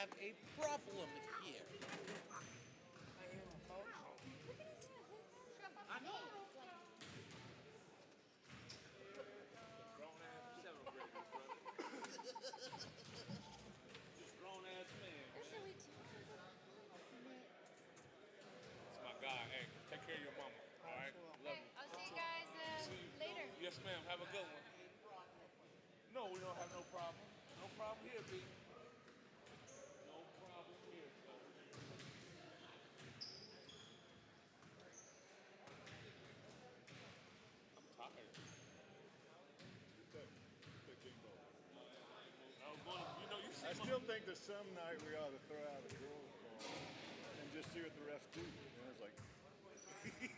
have a problem here. I know. Grown ass 7th graders, brother. Just grown ass man. Listen, we talked That's my guy. Hey, take care of your mama. All right? Love Okay, you. I'll see you guys later. Yes, ma'am. Have a good one. No, we don't have no problem. No problem here, B. No problem here, son. I'm tired. I was going to, you know, you see I still think there's some night we ought to throw out a girls' ball and just see what the refs do. You know, it's like, you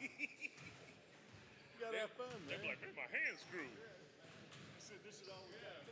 gotta have fun, man. They're like, man, my hand's screwed. I said, this is all we got.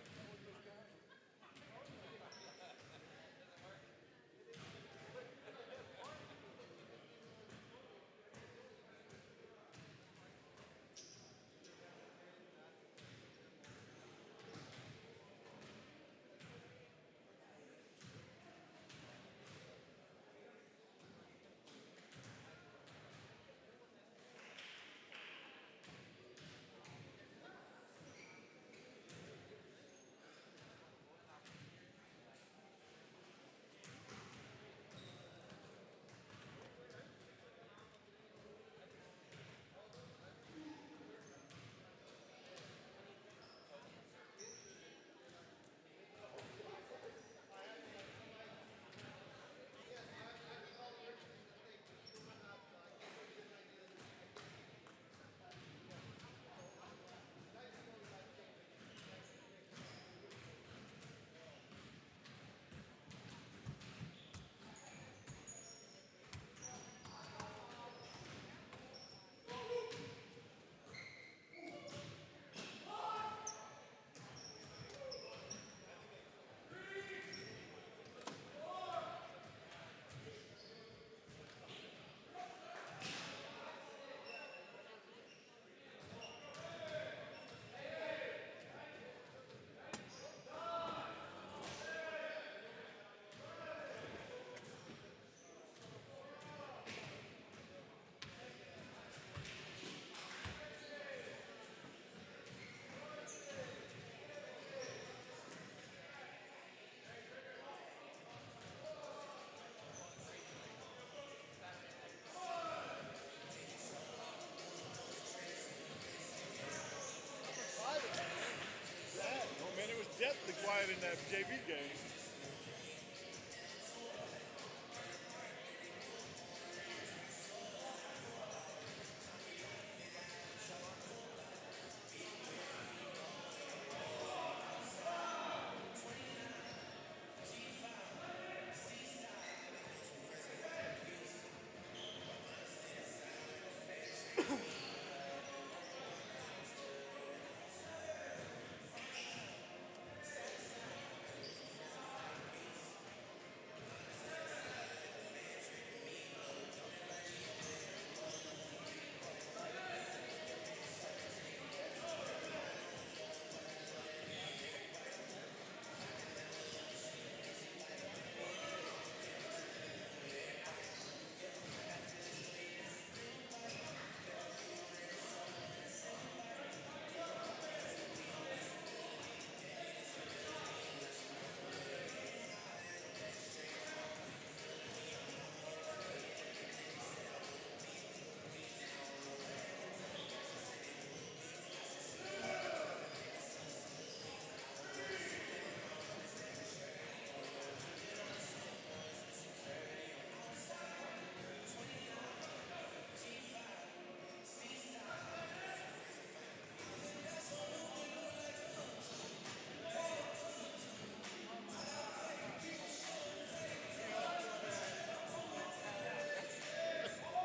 Oh man, it was deathly quiet in that JV game.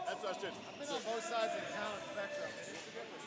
That's what I said. I've been on both sides of the talent spectrum. It's the difference.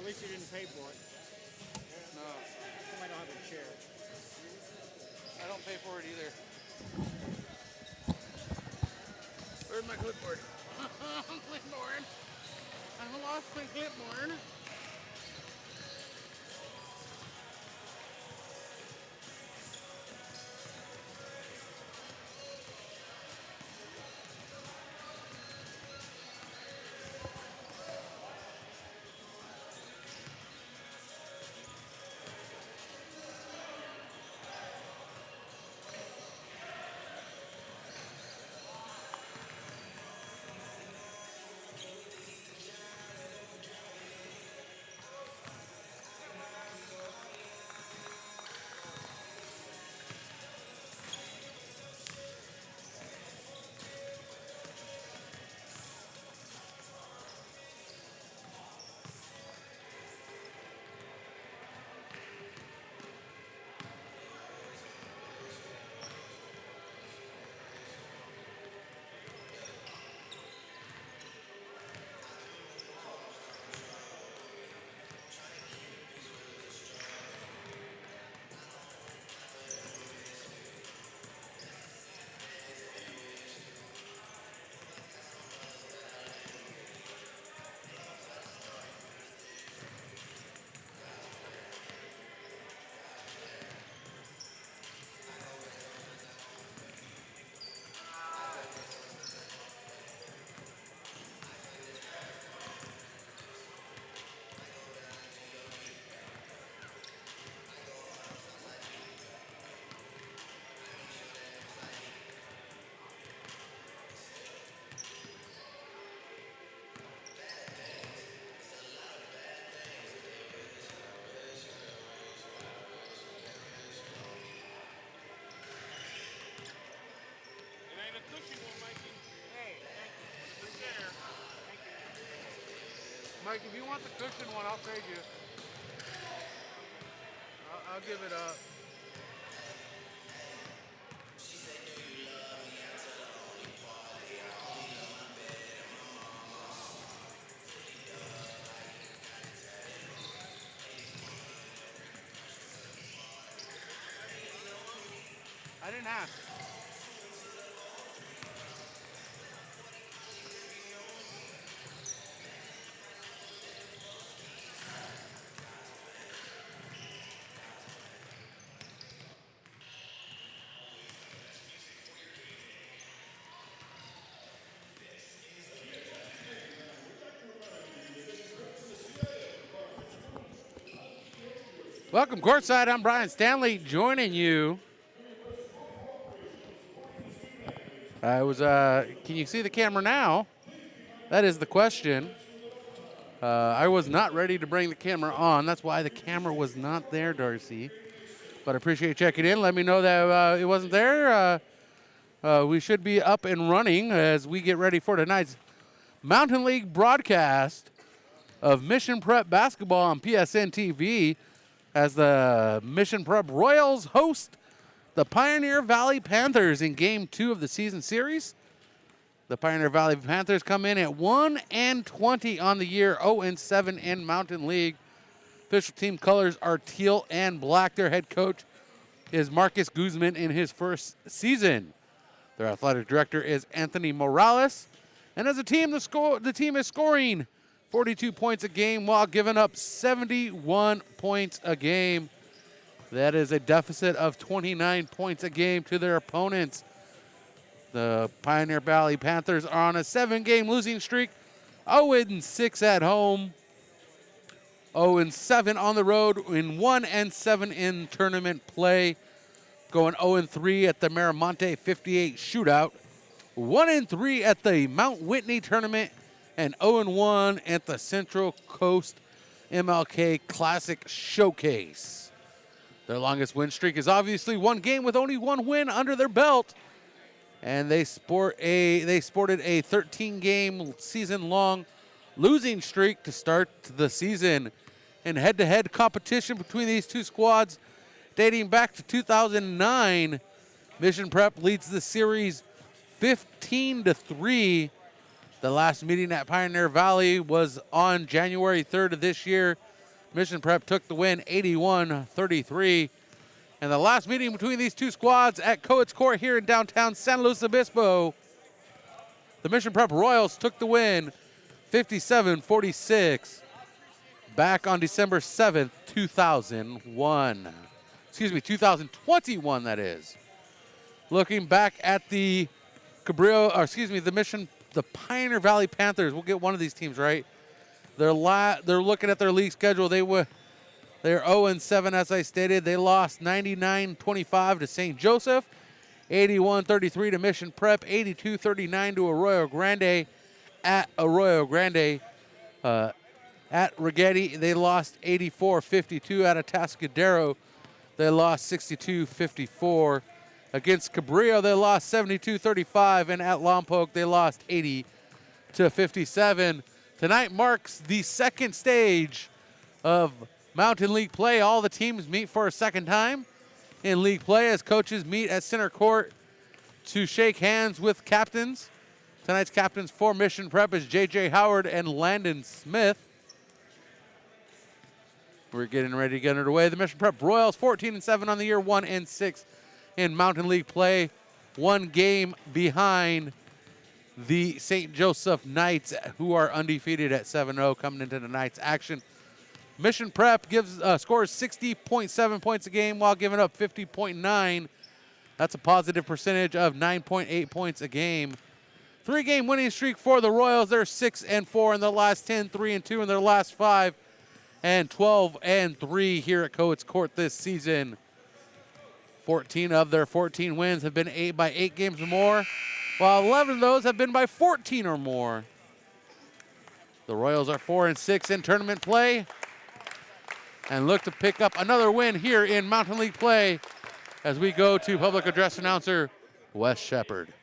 at least you didn't pay for it. No, Somebody don't have a chair. I don't pay for it either. Where's my clipboard? Clipboard. I lost my clipboard. Mike, if you want the cushion one, I'll trade you. I'll give it up. I didn't ask. Welcome courtside. I'm Brian Stanley joining you. Can you see the camera now? That is the question. I was not ready to bring the camera on. That's why the camera was not there, Darcy. But I appreciate you checking in. Let me know that it wasn't there. We should be up and running as we get ready for tonight's Mountain League broadcast of Mission Prep basketball on PSNtv as the Mission Prep Royals host the Pioneer Valley Panthers in Game 2 of the season series. The Pioneer Valley Panthers come in at 1-20 on the year, 0-7 in Mountain League. Official team colors are teal and black. Their head coach is Marcus Guzman in his first season. Their athletic director is Anthony Morales. And as a team, the team is scoring 42 points a game while giving up 71 points a game. That is a deficit of 29 points a game to their opponents. The Pioneer Valley Panthers are on a 7-game losing streak, 0-6 at home, 0-7 on the road, in 1-7 in tournament play, going 0-3 at the Miramonte 58 shootout, 1-3 at the Mount Whitney tournament, and 0-1 at the Central Coast MLK Classic Showcase. Their longest win streak is obviously one game with only one win under their belt. And they sported a 13-game season-long losing streak to start the season. In head-to-head competition between these two squads dating back to 2009, Mission Prep leads the series 15-3. The last meeting at Pioneer Valley was on January 3rd of this year. Mission Prep took the win 81-33. And the last meeting between these two squads at Cowitz Court here in downtown San Luis Obispo, the Mission Prep Royals took the win 57-46 back on December 7th, 2001. Excuse me, 2021, that is. Looking back at the the Pioneer Valley Panthers. We'll get one of these teams right. They're looking at their league schedule. They're 0-7, as I stated. They lost 99-25 to St. Joseph, 81-33 to Mission Prep, 82-39 to Arroyo Grande at Arroyo Grande. At Rigetti, they lost 84-52. At Atascadero, they lost 62-54. Against Cabrillo, they lost 72-35, and at Lompoc, they lost 80-57. Tonight marks the second stage of Mountain League play. All the teams meet for a second time in league play as coaches meet at center court to shake hands with captains. Tonight's captains for Mission Prep is J.J. Howard and Landon Smith. We're getting ready to get underway. The Mission Prep Royals 14-7 on the year, 1-6 in Mountain League play. One game behind the St. Joseph Knights, who are undefeated at 7-0 coming into tonight's action. Mission Prep scores 60.7 points a game while giving up 50.9. That's a positive percentage of 9.8 points a game. 3-game winning streak for the Royals. They're 6-4 in their last 10, 3-2 in their last 5, and 12-3 here at Cowitz Court this season. 14 of their 14 wins have been by 8 games or more, while 11 of those have been by 14 or more. The Royals are 4-6 in tournament play and look to pick up another win here in Mountain League play as we go to public address announcer Wes Shepard.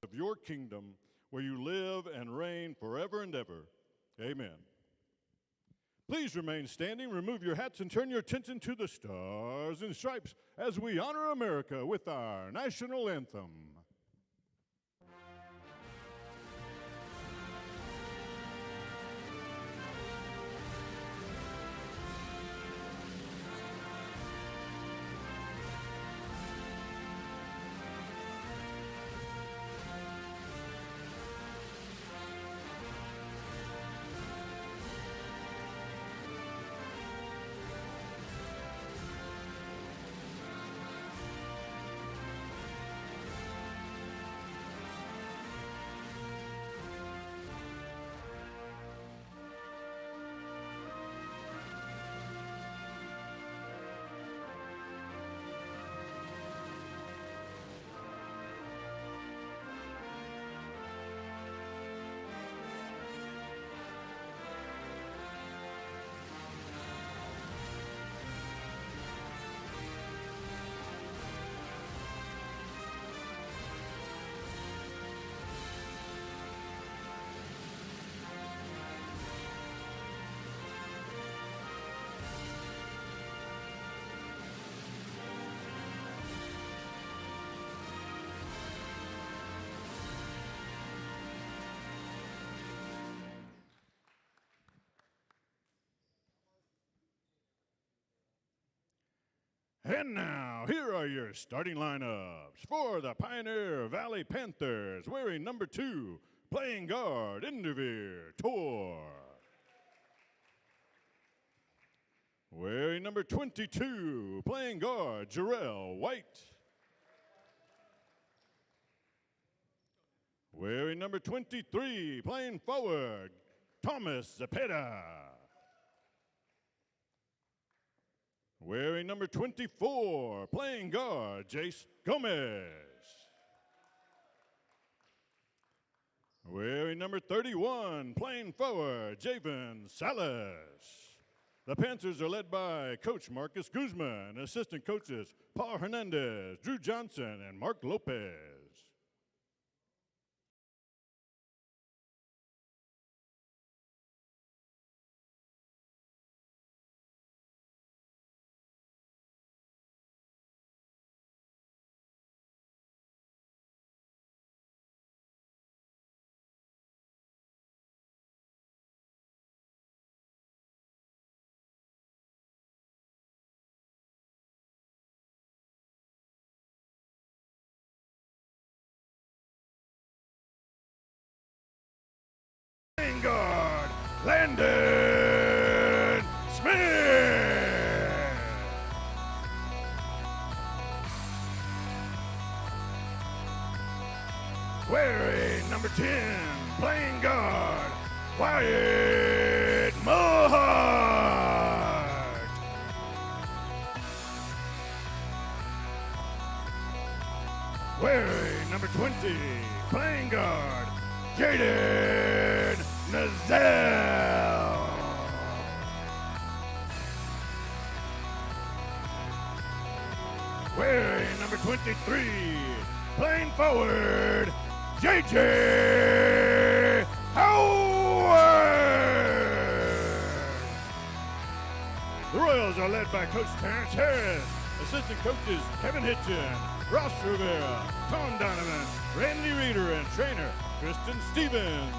Of your kingdom, where you live and reign forever and ever. Amen. Please remain standing, remove your hats, and turn your attention to the stars and stripes as we honor America with our national anthem. And now, here are your starting lineups for the Pioneer Valley Panthers, wearing number 2, playing guard, Indivir Tor. Wearing number 22, playing guard, Jarrell White. Wearing number 23, playing forward, Thomas Zepeda. wearing number 24, playing guard, Jace Gomez. Wearing number 31, playing forward, Javen Salas. The Panthers are led by Coach Marcus Guzman, assistant coaches Paul Hernandez, Drew Johnson, and Mark Lopez. Guard, Landon Smith. Wearing number 10, playing guard, Wyatt Mohart. Wearing number 20, playing guard, Jaden Nazell. Wearing number 23, playing forward, JJ Howard. The Royals are led by Coach Terrence Harris, assistant coaches Kevin Hitchen, Ross Rivera, Tom Donovan, Randy Reeder, and trainer Kristen Stevens.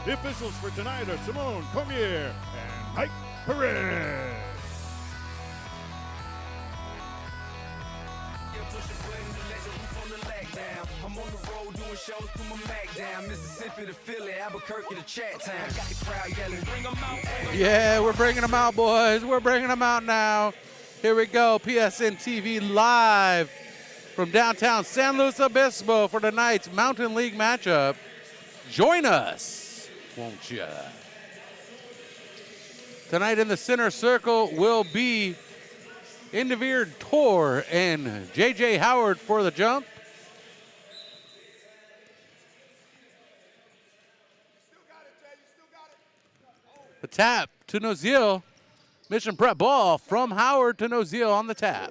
The officials for tonight are Simone Cormier and Mike Perez. I'm on the road doing shows through my Mac down. Mississippi to Philly, Albuquerque to Chat Town. Got the crowd yelling, bring them out. Yeah, we're bringing them out, boys. We're bringing them out now. Here we go, PSNtv live from downtown San Luis Obispo for tonight's Mountain League matchup. Join us, won't ya? Tonight in the center circle will be Indivir Tor and JJ Howard for the jump. The tap to Nozil. Mission prep ball from Howard to Nozil on the tap.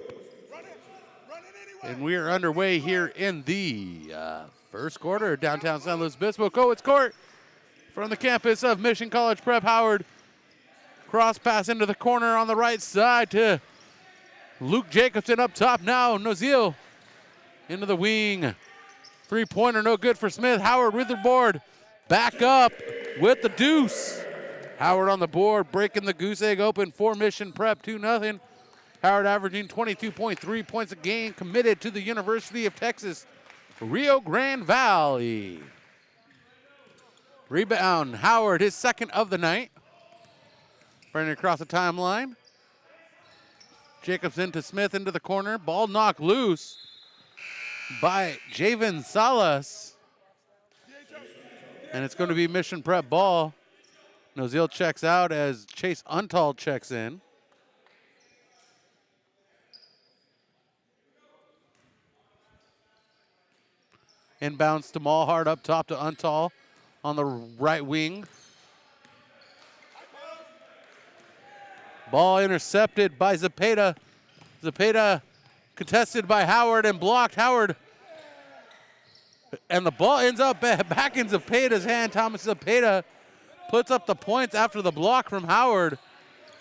And we are underway here in the first quarter. Downtown San Luis Obispo, Cowitz Court from the campus of Mission College Prep. Howard cross pass into the corner on the right side to Luke Jacobson up top now. Nozil into the wing. Three-pointer, no good for Smith. Howard with the board. Back up with the deuce. Howard on the board, breaking the goose egg open for Mission Prep, 2-0. Howard averaging 22.3 points a game, committed to the University of Texas, Rio Grande Valley. Rebound, Howard, his second of the night. Running across the timeline. Jacobson to Smith into the corner. Ball knocked loose by Javen Salas. And it's going to be Mission Prep ball. Nozil checks out as Chase Untold checks in. Inbounds to Malhart up top to Untold on the right wing. Ball intercepted by Zepeda. Zepeda contested by Howard and blocked. Howard. And the ball ends up back in Zepeda's hand. Thomas Zepeda puts up the points after the block from Howard.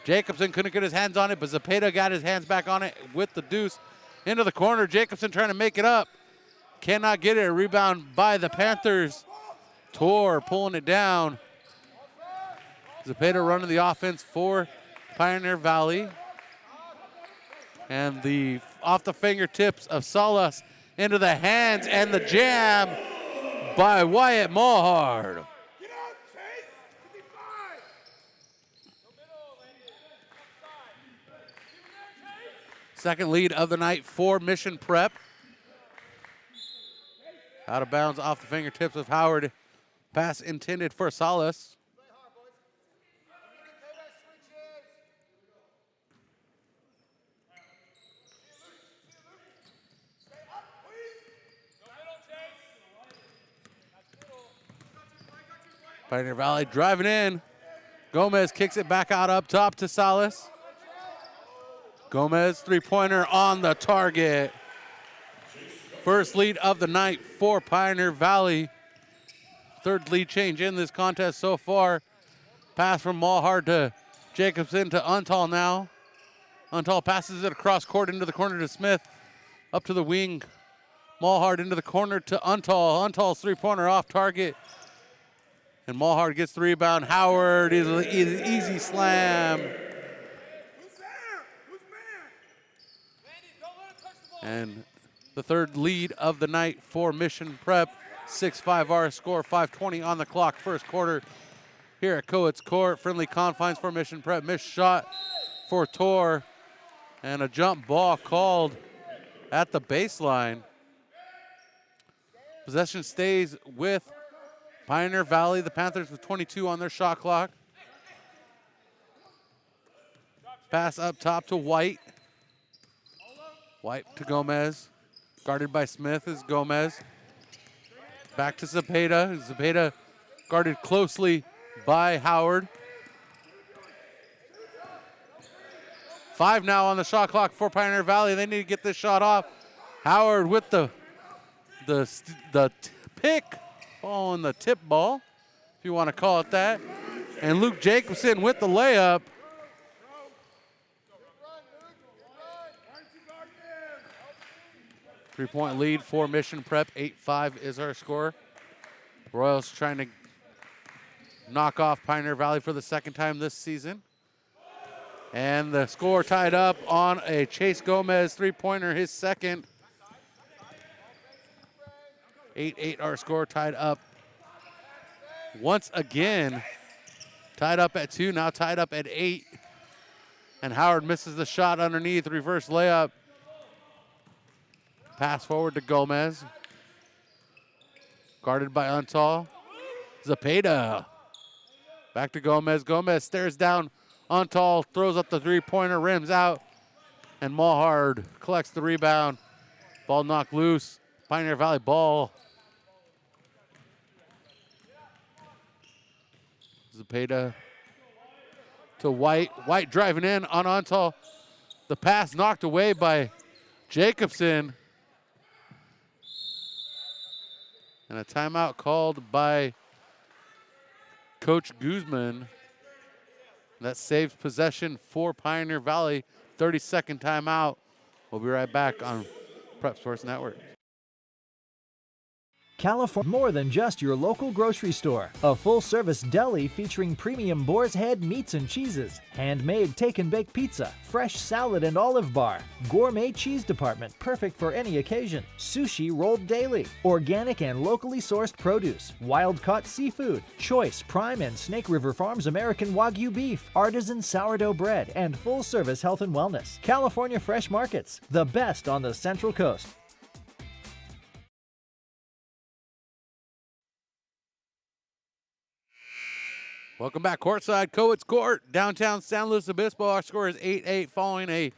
Jacobson couldn't get his hands on it, but Zepeda got his hands back on it with the deuce. Into the corner, Jacobson trying to make it up. Cannot get it. A rebound by the Panthers. Tor pulling it down. Zepeda running the offense for Pioneer Valley. And the off the fingertips of Salas into the hands and the jam by Wyatt Mulhard. Second lead of the night for Mission Prep. Out of bounds off the fingertips of Howard. Pass intended for Salas. Pioneer Valley driving in. Gomez kicks it back out up top to Salas. Gomez, three-pointer on the target. First lead of the night for Pioneer Valley. Third lead change in this contest so far. Pass from Mulhard to Jacobson to Untal now. Untal passes it across court into the corner to Smith. Up to the wing. Mulhard into the corner to Untal. Untal's three-pointer off target. And Mulhard gets the rebound. Howard is an easy slam. And the third lead of the night for Mission Prep. 6-5 our score, 5:20 on the clock, first quarter here at Cowitz Court. Friendly confines for Mission Prep. Missed shot for Tor. And a jump ball called at the baseline. Possession stays with Pioneer Valley. The Panthers with 22 on their shot clock. Pass up top to White. White to Gomez. Guarded by Smith is Gomez. Back to Zepeda. Zepeda guarded closely by Howard. 5 now on the shot clock for Pioneer Valley. They need to get this shot off. Howard with the pick, following the tip ball, if you want to call it that. And Luke Jacobson with the layup. Three-point lead for Mission Prep. 8-5 is our score. Royals trying to knock off Pioneer Valley for the second time this season. And the score tied up on a Chase Gomez three-pointer, his second. 8-8 our score, tied up once again. Tied up at 2, now tied up at 8. And Howard misses the shot underneath, reverse layup. Pass forward to Gomez. Guarded by Untal. Zepeda. Back to Gomez. Gomez stares down Untal, throws up the three-pointer, rims out. And Mulhard collects the rebound. Ball knocked loose. Pioneer Valley ball. Zepeda to White. White driving in on Untal. The pass knocked away by Jacobson. And a timeout called by Coach Guzman. That saves possession for Pioneer Valley. 30-second timeout. We'll be right back on Prep Sports Network. California, more than just your local grocery store. A full-service deli featuring premium Boar's Head meats and cheeses, handmade take-and-bake pizza, fresh salad and olive bar, gourmet cheese department perfect for any occasion, sushi rolled daily, organic and locally sourced produce, wild-caught seafood, choice Prime and Snake River Farms American Wagyu beef, artisan sourdough bread, and full-service health and wellness. California Fresh Markets, the best on the Central Coast. Welcome back courtside, Cowitz Court, downtown San Luis Obispo. Our score is 8-8 following a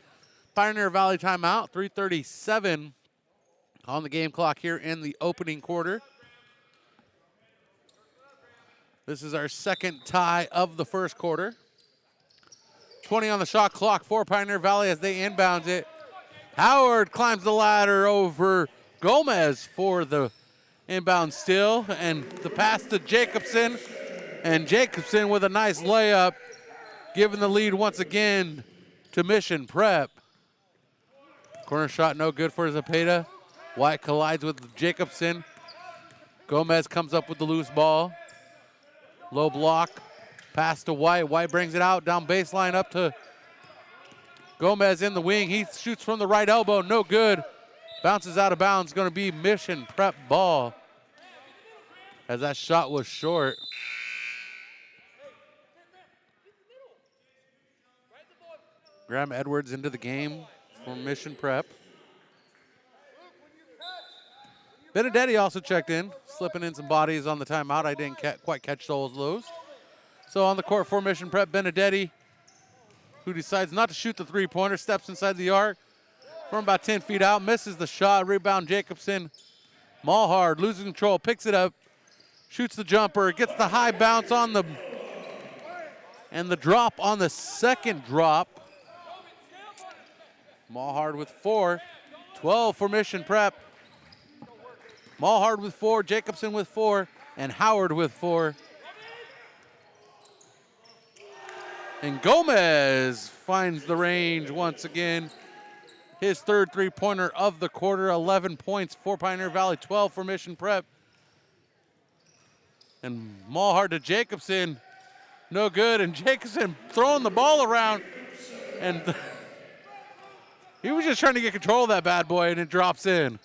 Pioneer Valley timeout. 3:37 on the game clock here in the opening quarter. This is our second tie of the first quarter. 20 on the shot clock for Pioneer Valley as they inbounds it. Howard climbs the ladder over Gomez for the inbound steal, and the pass to Jacobson. And Jacobson with a nice layup, giving the lead once again to Mission Prep. Corner shot no good for Zepeda. White collides with Jacobson. Gomez comes up with the loose ball. Low block, pass to White. White brings it out, down baseline up to Gomez in the wing. He shoots from the right elbow, no good. Bounces out of bounds, gonna be Mission Prep ball, as that shot was short. Graham Edwards into the game for Mission Prep. Benedetti also checked in, slipping in some bodies on the timeout. I didn't quite catch those. So on the court for Mission Prep, Benedetti, who decides not to shoot the three-pointer, steps inside the arc from about 10 feet out, misses the shot. Rebound Jacobson. Mulhard losing control, picks it up, Shoots the jumper, gets the high bounce on the, and the drop on the second drop. Mallhard with 4, 12 for Mission Prep. Mallhard with 4, Jacobson with 4, and Howard with 4. And Gomez finds the range once again. His third three-pointer of the quarter, 11 points for Pioneer Valley, 12 for Mission Prep. And Mallhard to Jacobson, no good. And Jacobson throwing the ball around. And he was just trying to get control of that bad boy, and it drops in.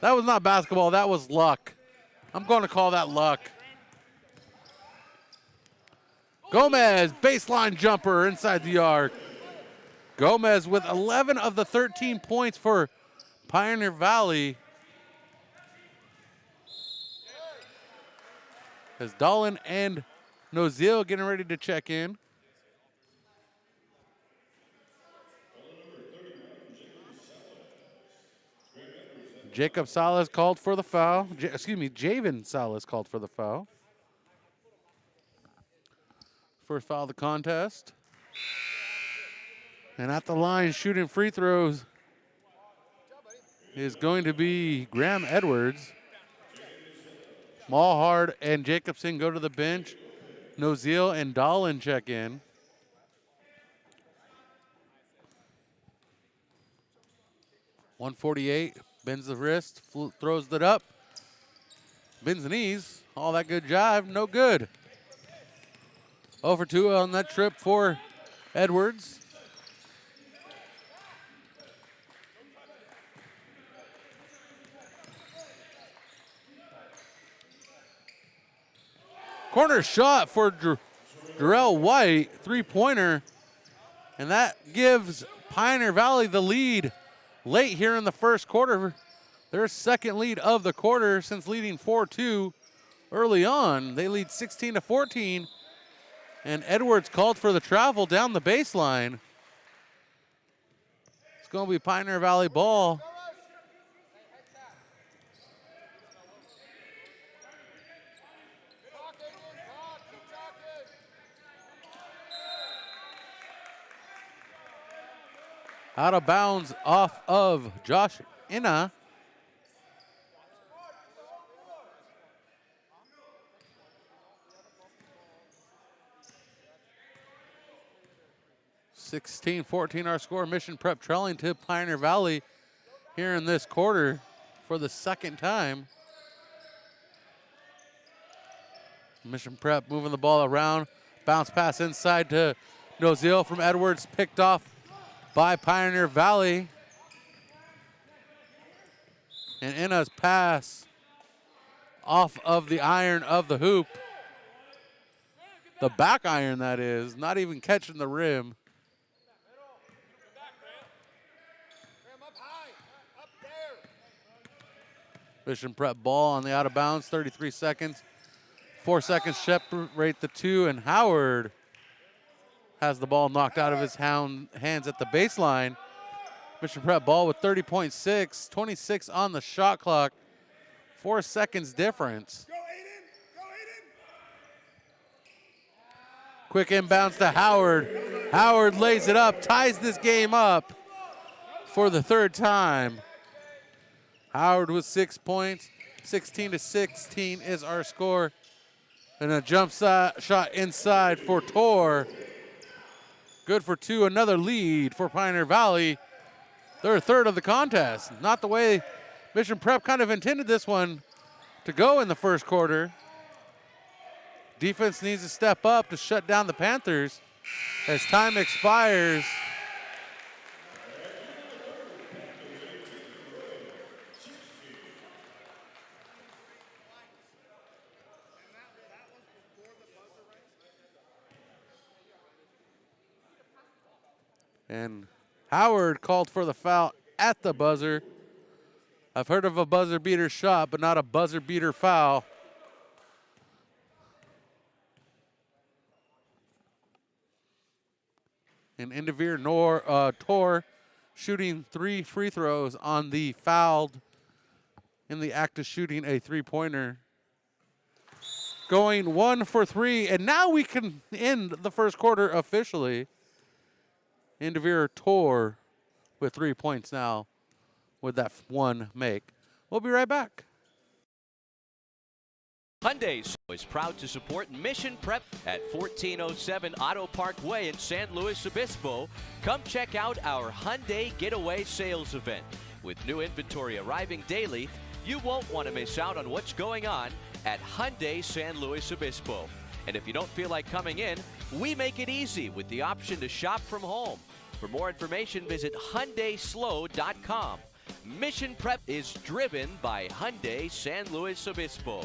That was not basketball, that was luck. I'm going to call that luck. Gomez, baseline jumper inside the arc. Gomez with 11 of the 13 points for Pioneer Valley. As Dolan and Nozil getting ready to check in. Jacob Salas called for the foul. Javen Salas called for the foul. First foul of the contest. And at the line shooting free throws is going to be Graham Edwards. Mallhard and Jacobson go to the bench. Nozil and Dolan check in. .148, bends the wrist, throws it up, bends the knees, all that good jive, no good. 0 for 2 on that trip for Edwards. Corner shot for Jarrell White, three-pointer, and that gives Pioneer Valley the lead late here in the first quarter. Their second lead of the quarter since leading 4-2 early on. They lead 16-14, and Edwards called for the travel down the baseline. It's going to be Pioneer Valley ball. Out of bounds off of Josh Inna. (16-14) our score. Mission Prep trailing to Pioneer Valley here in this quarter for the second time. Mission Prep moving the ball around. Bounce pass inside to Nozil from Edwards, picked off by Pioneer Valley. And Inna's pass off of the iron of the hoop. The back iron, that is, not even catching the rim. Mission Prep ball on the out of bounds, 33 seconds. 4 seconds separate the two, and Howard has the ball knocked out of his hands at the baseline. Mission Prep ball with 30.6, 26 on the shot clock. 4 seconds difference. Quick inbounds to Howard. Howard lays it up, ties this game up for the third time. Howard with 6 points, 16-16 is our score. And a jump shot inside for Tor. Good for 2, another lead for Pioneer Valley. Their third of the contest. Not the way Mission Prep kind of intended this one to go in the first quarter. Defense needs to step up to shut down the Panthers as time expires. And Howard called for the foul at the buzzer. I've heard of a buzzer beater shot, but not a buzzer beater foul. And Indivir Tor shooting 3 free throws on the fouled in the act of shooting a three-pointer. Going 1 for 3, and now we can end the first quarter officially. Indivir Tor with 3 points now with that one make. We'll be right back. Hyundai is proud to support Mission Prep at 1407 Auto Park Way in San Luis Obispo. Come check out our Hyundai Getaway Sales event. With new inventory arriving daily, you won't want to miss out on what's going on at Hyundai San Luis Obispo. And if you don't feel like coming in, we make it easy with the option to shop from home. For more information, visit HyundaiSlow.com. Mission Prep is driven by Hyundai San Luis Obispo.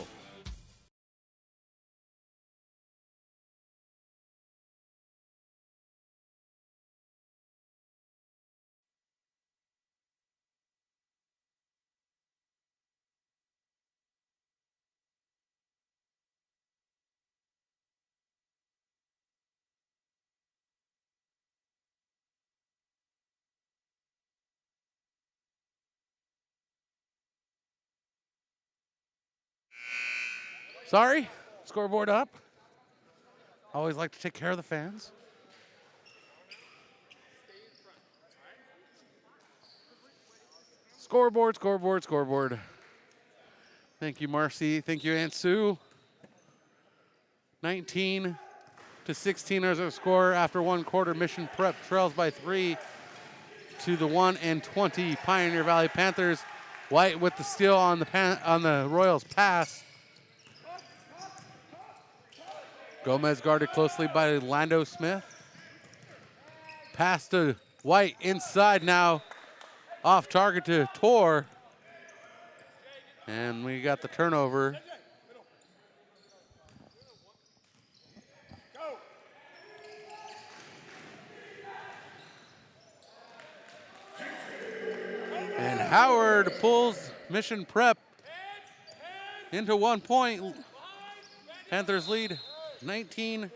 Sorry, scoreboard up. Always like to take care of the fans. Scoreboard, scoreboard, scoreboard. Thank you, Marcy. Thank you, Aunt Sue. 19-16 as our score after one quarter. Mission Prep trails by 3 to the 1-20 Pioneer Valley Panthers. White with the steal on the Royals pass. Gomez guarded closely by Lando Smith. Pass to White inside now. Off target to Tor. And we got the turnover. And Howard pulls Mission Prep into 1 point. Panthers lead 19-18.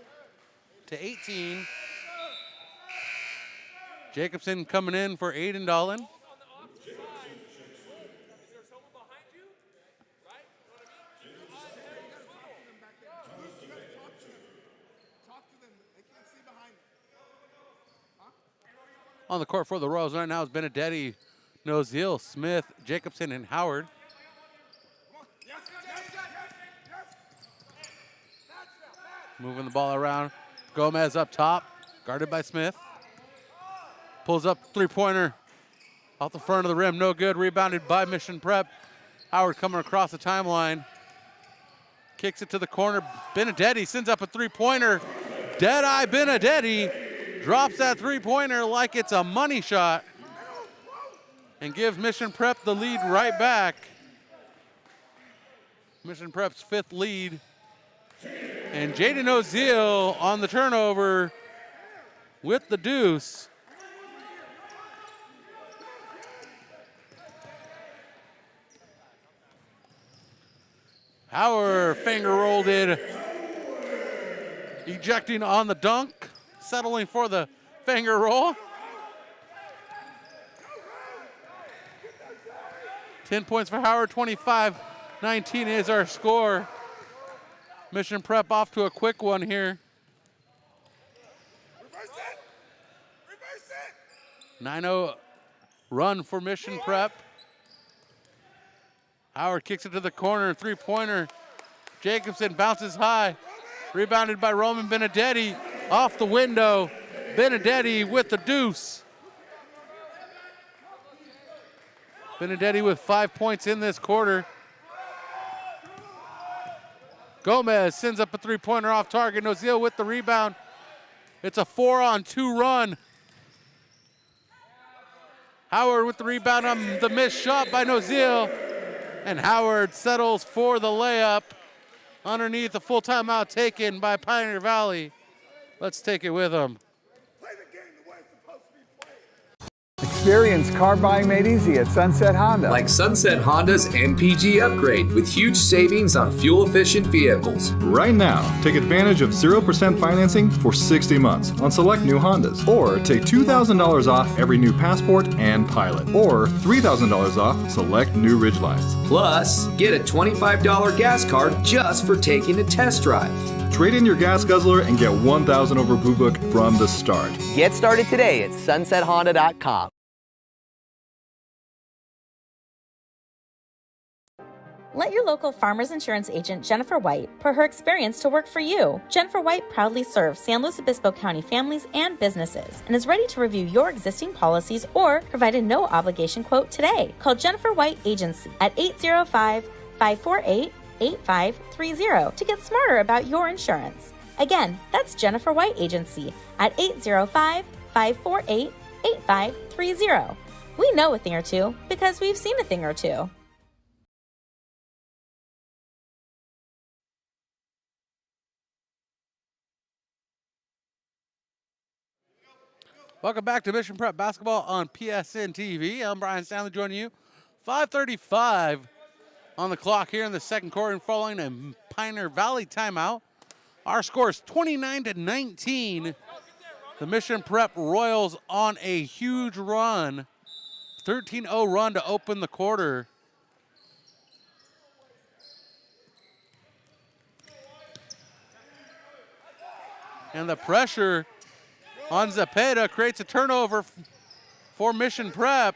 Jacobson coming in for Aiden Dolan. On the court for the Royals right now is Benedetti, Nozil, Smith, Jacobson, and Howard. Moving the ball around. Gomez up top, guarded by Smith. Pulls up three-pointer off the front of the rim. No good. Rebounded by Mission Prep. Howard coming across the timeline. Kicks it to the corner. Benedetti sends up a three-pointer. Deadeye Benedetti drops that three-pointer like it's a money shot and gives Mission Prep the lead right back. Mission Prep's 5th lead. And Jaden O'Zeal on the turnover with the deuce. Howard finger rolled it, ejecting on the dunk, settling for the finger roll. 10 points for Howard, 25-19 is our score. Mission Prep off to a quick one here. 9-0 run for Mission Prep. Howard kicks it to the corner, three-pointer. Jacobson bounces high. Rebounded by Roman Benedetti. Off the window. Benedetti with the deuce. Benedetti with 5 points in this quarter. Gomez sends up a three-pointer off target. Nozil with the rebound. It's a 4-on-2 run. Howard with the rebound on the missed shot by Nozil. And Howard settles for the layup underneath the full timeout taken by Pioneer Valley. Let's take it with them. Play the game the way it's supposed to be played. Experience car buying made easy at Sunset Honda. Like Sunset Honda's MPG upgrade with huge savings on fuel-efficient vehicles. Right now, take advantage of 0% financing for 60 months on select new Hondas. Or take $2,000 off every new Passport and Pilot. Or $3,000 off select new Ridgelines. Plus, get a $25 gas card just for taking a test drive. Trade in your gas guzzler and get 1,000 over Blue Book from the start. Get started today at sunsethonda.com. Let your local Farmers Insurance agent, Jennifer White, put her experience to work for you. Jennifer White proudly serves San Luis Obispo County families and businesses and is ready to review your existing policies or provide a no-obligation quote today. Call Jennifer White Agency at 805-548-8530 to get smarter about your insurance. Again, that's Jennifer White Agency at 805-548-8530. We know a thing or two because we've seen a thing or two. Welcome back to Mission Prep Basketball on PSNtv. I'm Brian Stanley joining you. 5:35 on the clock here in the second quarter and following a Pioneer Valley timeout. Our score is 29-19. The Mission Prep Royals on a huge run. 13-0 run to open the quarter. And the pressure on Zepeda creates a turnover for Mission Prep.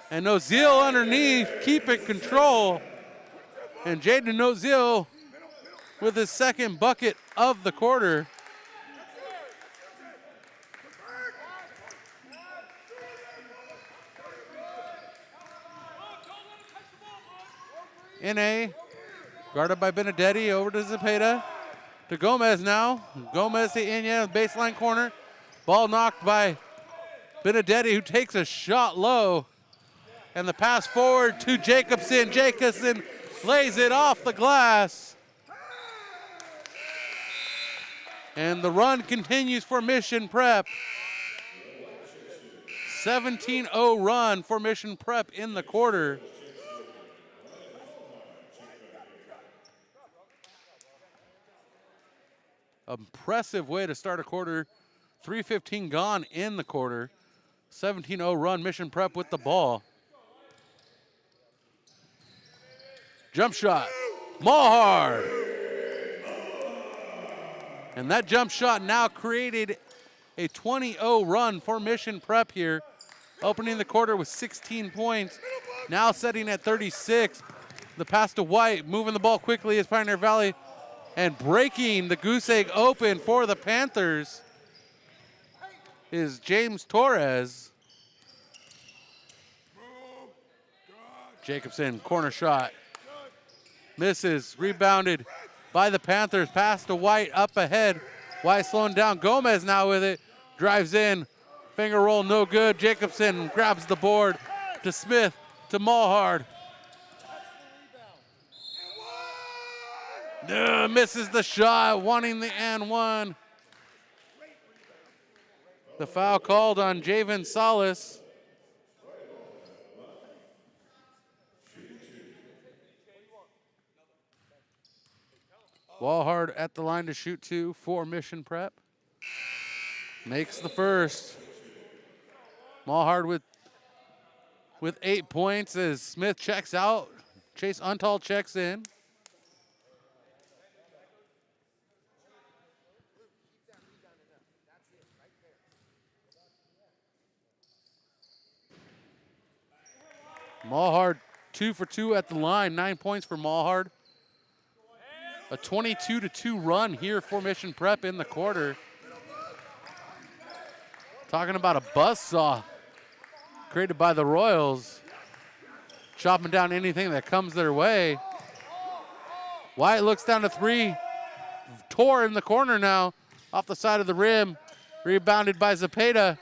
And Noziel underneath, keep it control. And Jaden Noziel with his second bucket of the quarter. NA, guarded by Benedetti, over to Zepeda. To Gomez now. Gomez to Inya, baseline corner. Ball knocked by Benedetti, who takes a shot low. And the pass forward to Jacobson. Jacobson lays it off the glass. And the run continues for Mission Prep. 17-0 run for Mission Prep in the quarter. Impressive way to start a quarter. 3:15 gone in the quarter. 17-0 run, Mission Prep with the ball. Jump shot, Mahard. And that jump shot now created a 20-0 run for Mission Prep here. Opening the quarter with 16 points. Now setting at 36. The pass to White, moving the ball quickly as Pioneer Valley. And breaking the goose egg open for the Panthers is James Torres. Jacobson, corner shot. Misses, rebounded by the Panthers. Pass to White, up ahead. White slowing down. Gomez now with it. Drives in. Finger roll, no good. Jacobson grabs the board to Smith, to Mulhard. Misses the shot, wanting the and one. The foul called on Javen Salas. Walhard at the line to shoot two for Mission Prep. Makes the first. Mulhard with 8 points as Smith checks out. Chase Untall checks in. Mulhard 2 for 2 at the line, 9 points for Mulhard. A 22-2 run here for Mission Prep in the quarter. Talking about a buzzsaw created by the Royals. Chopping down anything that comes their way. Wyatt looks down to three. Tor in the corner now, off the side of the rim. Rebounded by Zepeda.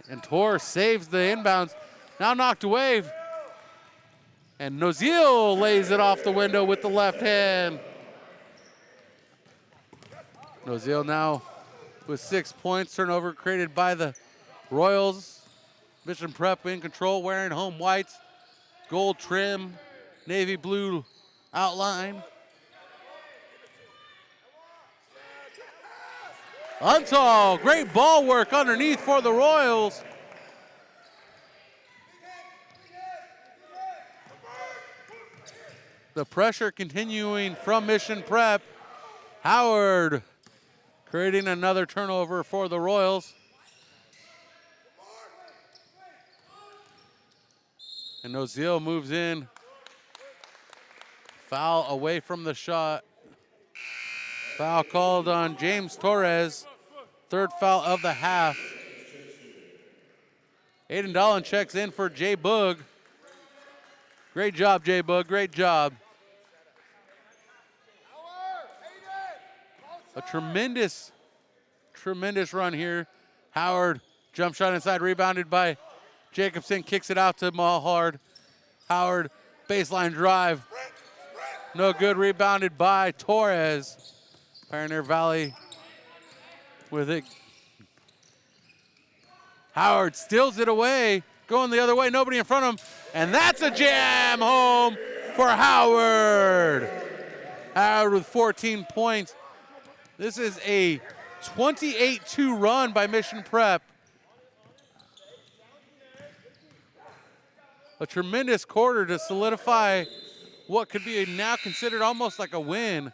And Tor saves the inbounds. Now knocked away. And Noziel lays it off the window with the left hand. Noziel now with 6 points. Turnover created by the Royals, Mission Prep in control, wearing home whites, gold trim, navy blue outline. Untall, great ball work underneath for the Royals. The pressure continuing from Mission Prep. Howard creating another turnover for the Royals. And Oziel moves in. Foul away from the shot. Foul called on James Torres. Third foul of the half. Aiden Dolan checks in for Jay Boog. Great job, Jay Boog, great job. A tremendous run here. Howard, jump shot inside, rebounded by Jacobson, kicks it out to Mulhard. Howard, baseline drive. No good, rebounded by Torres. Pioneer Valley with it. Howard steals it away, going the other way, nobody in front of him, and that's a jam home for Howard. Howard with 14 points. This is a 28-2 run by Mission Prep. A tremendous quarter to solidify what could be now considered almost like a win,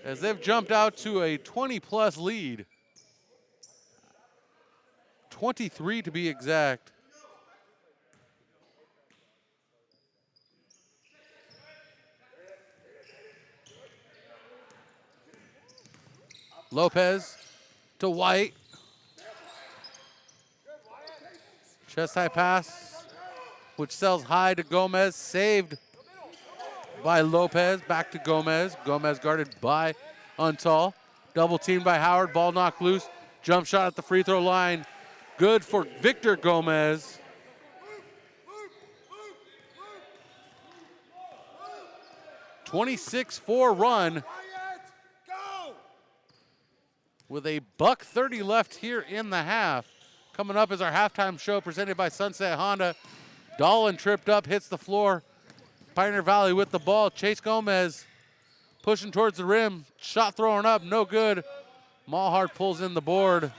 as they've jumped out to a 20-plus lead. 23 to be exact. Lopez to White. Chest high pass, which sells high to Gomez, saved by Lopez. Back to Gomez. Gomez guarded by Untall. Double teamed by Howard. Ball knocked loose. Jump shot at the free throw line. Good for Victor Gomez. .26-4 run. With a $1:30 left here in the half. Coming up is our halftime show presented by Sunset Honda. Dolan tripped up, hits the floor. Pioneer Valley with the ball. Chase Gomez pushing towards the rim. Shot thrown up, no good. Mulhart pulls in the board.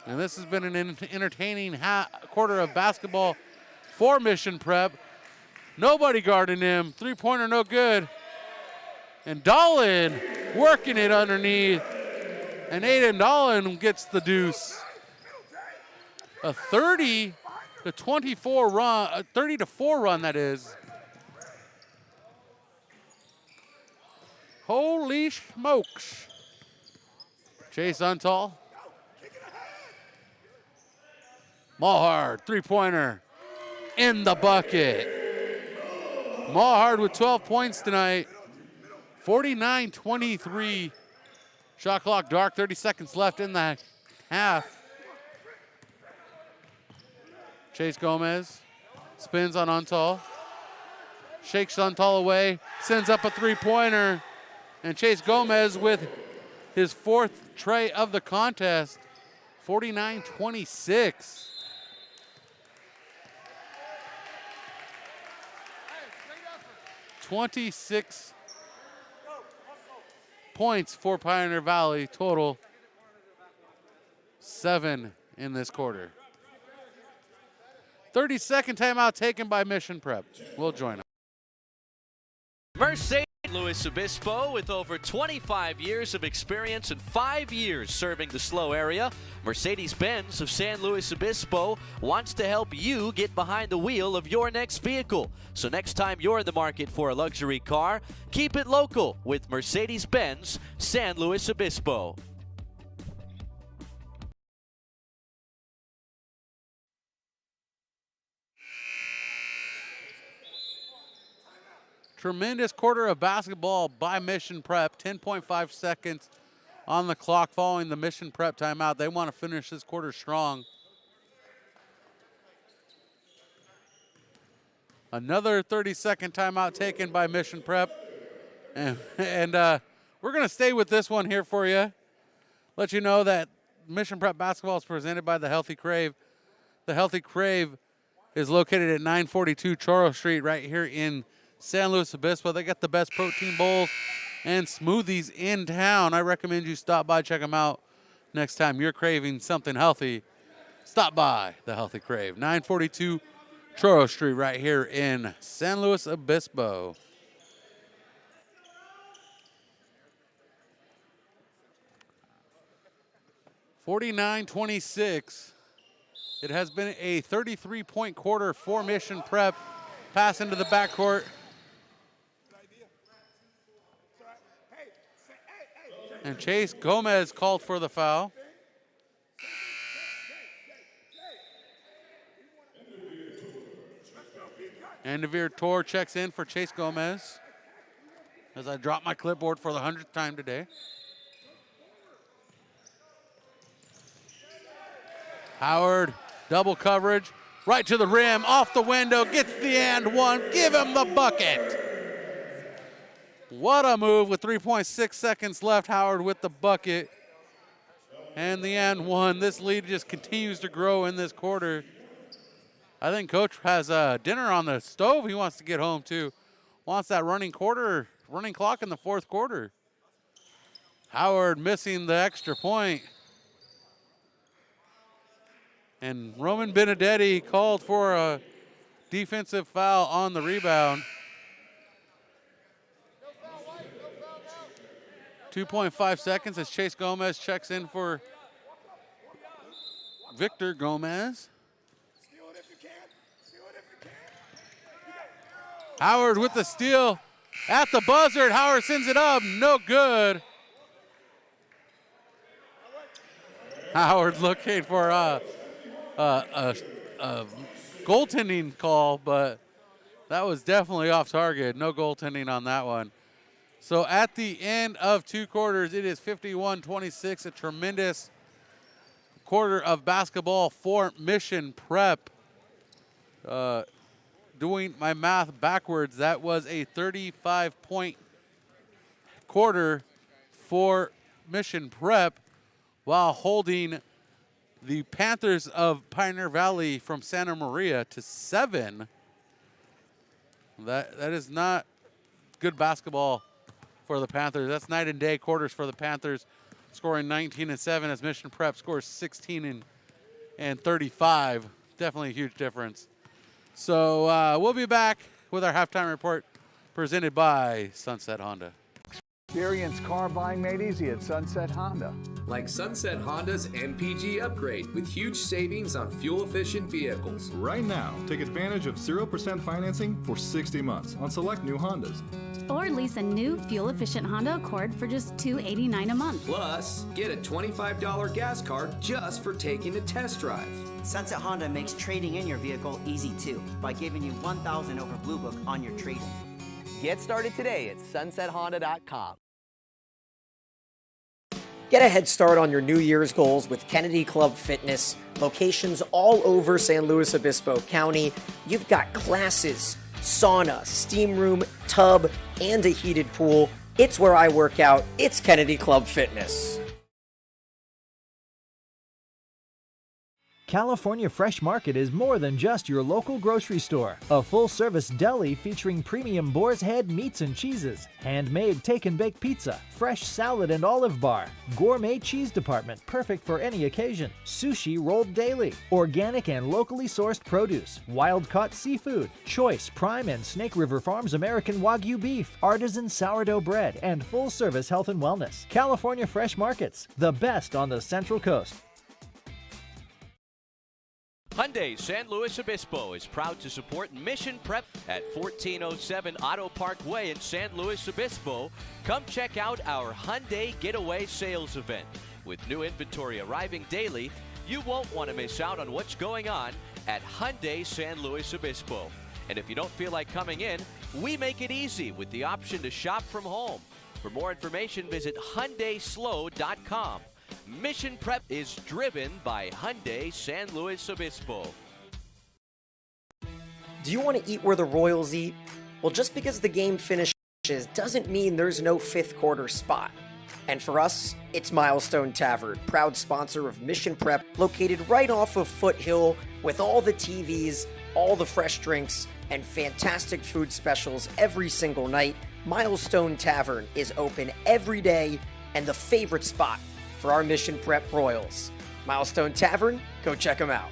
And this has been an entertaining quarter of basketball for Mission Prep. Nobody guarding him. Three-pointer, no good. And Dolan working it underneath. And Aiden Dolan gets the deuce. A 30-24 run, a 30-4 run that is. Holy smokes. Chase Untall. Mulhard, three-pointer in the bucket. Mulhard with 12 points tonight. 49-23. Shot clock dark, 30 seconds left in the half. Chase Gomez spins on Untall. Shakes Untall away, sends up a three-pointer. And Chase Gomez with his fourth tray of the contest. 49-26. .26 points for Pioneer Valley, total 7 in this quarter. 30-second timeout taken by Mission Prep. We'll join them. Mercedes Luis Obispo, with over 25 years of experience and 5 years serving the SLO area, Mercedes-Benz of San Luis Obispo wants to help you get behind the wheel of your next vehicle. So next time you're in the market for a luxury car, keep it local with Mercedes-Benz San Luis Obispo. Tremendous quarter of basketball by Mission Prep. 10.5 seconds on the clock following the Mission Prep timeout. They want to finish this quarter strong. Another 30-second timeout taken by Mission Prep. And we're going to stay with this one here for you. Let you know that Mission Prep basketball is presented by the Healthy Crave. The Healthy Crave is located at 942 Choro Street right here in San Luis Obispo. They got the best protein bowls and smoothies in town. I recommend you stop by, check them out. Next time you're craving something healthy, stop by the Healthy Crave. 942 Choro Street right here in San Luis Obispo. (49-26). It has been a 33-point quarter for Mission Prep. Pass into the backcourt. And Chase Gomez called for the foul. And Devere Tor checks in for Chase Gomez as I drop my clipboard for the 100th time today. Howard, double coverage, right to the rim, off the window, gets the and one, give him the bucket. What a move with 3.6 seconds left. Howard with the bucket and the and one. This lead just continues to grow in this quarter. I think Coach has dinner on the stove he wants to get home to. Wants that running clock in the fourth quarter. Howard missing the extra point. And Roman Benedetti called for a defensive foul on the rebound. 2.5 seconds as Chase Gomez checks in for Victor Gomez. Howard with the steal at the buzzer. Howard sends it up, no good. Howard looking for a goaltending call, but that was definitely off target. No goaltending on that one. So at the end of two quarters, it is 51-26, a tremendous quarter of basketball for Mission Prep. Doing my math backwards, that was a 35-point quarter for Mission Prep while holding the Panthers of Pioneer Valley from Santa Maria to 7. That is not good basketball for the Panthers. That's night and day quarters for the Panthers, scoring 19 and 7 as Mission Prep scores 16 and 35. Definitely a huge difference. So we'll be back with our halftime report presented by Sunset Honda. Experience car buying made easy at Sunset Honda. Like Sunset Honda's MPG upgrade with huge savings on fuel-efficient vehicles. Right now, take advantage of 0% financing for 60 months on select new Hondas. Or lease a new fuel-efficient Honda Accord for just $289 a month. Plus, get a $25 gas card just for taking a test drive. Sunset Honda makes trading in your vehicle easy too by giving you $1,000 over Blue Book on your trade-in. Get started today at sunsethonda.com. Get a head start on your New Year's goals with Kennedy Club Fitness. Locations all over San Luis Obispo County. You've got classes, sauna, steam room, tub, and a heated pool. It's where I work out. It's Kennedy Club Fitness. California Fresh Market is more than just your local grocery store. A full-service deli featuring premium boar's head meats and cheeses, handmade take-and-bake pizza, fresh salad and olive bar, gourmet cheese department perfect for any occasion, sushi rolled daily, organic and locally sourced produce, wild-caught seafood, choice Prime and Snake River Farms American Wagyu beef, artisan sourdough bread, and full-service health and wellness. California Fresh Markets, the best on the Central Coast. Hyundai San Luis Obispo is proud to support Mission Prep at 1407 Auto Park Way in San Luis Obispo. Come check out our Hyundai Getaway Sales event. With new inventory arriving daily, you won't want to miss out on what's going on at Hyundai San Luis Obispo. And if you don't feel like coming in, we make it easy with the option to shop from home. For more information, visit HyundaiSlow.com. Mission Prep is driven by Hyundai San Luis Obispo. Do you want to eat where the Royals eat? Well, just because the game finishes doesn't mean there's no fifth quarter spot. And for us, it's Milestone Tavern, proud sponsor of Mission Prep, located right off of Foothill with all the TVs, all the fresh drinks, and fantastic food specials every single night. Milestone Tavern is open every day and the favorite spot for our Mission Prep Royals. Milestone Tavern, go check them out.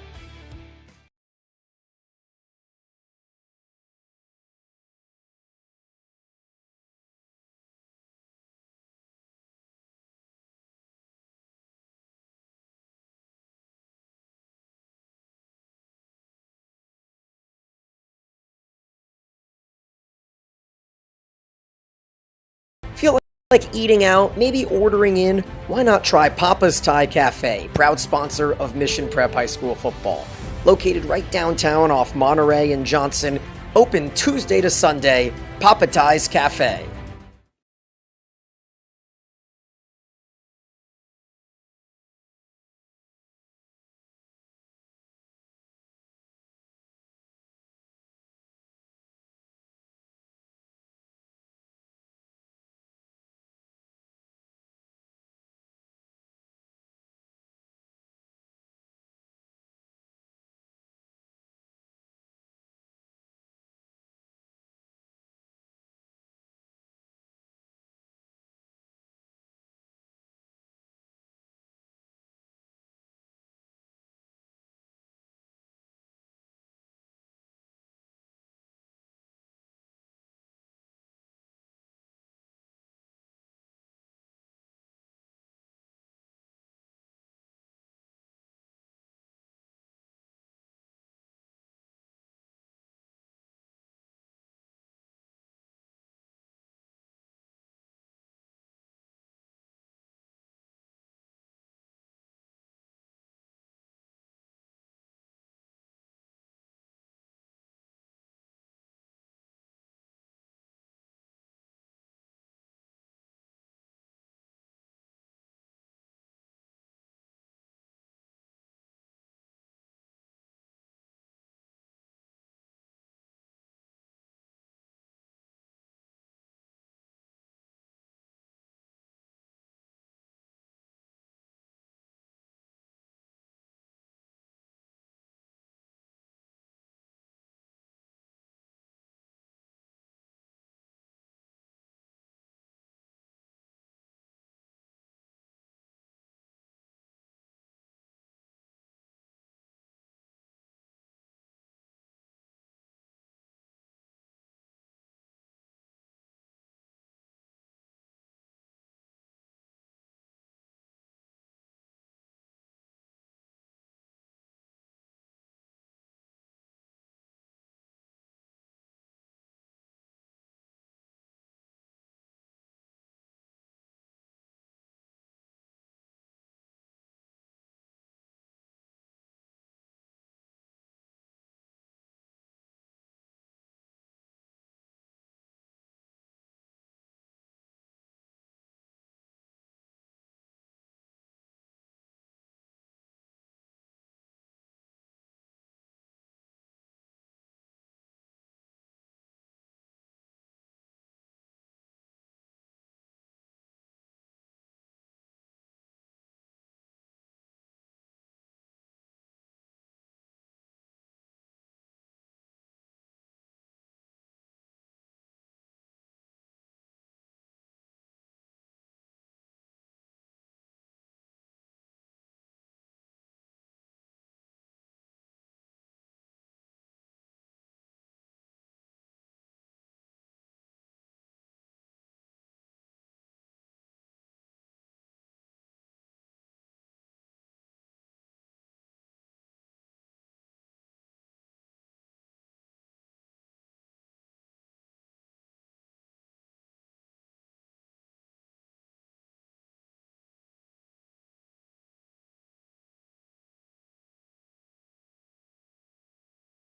Feel like eating out, maybe ordering in? Why not try Papa's Thai Cafe, proud sponsor of Mission Prep High School football. Located right downtown off Monterey and Johnson, open Tuesday to Sunday, Papa Thai's Cafe.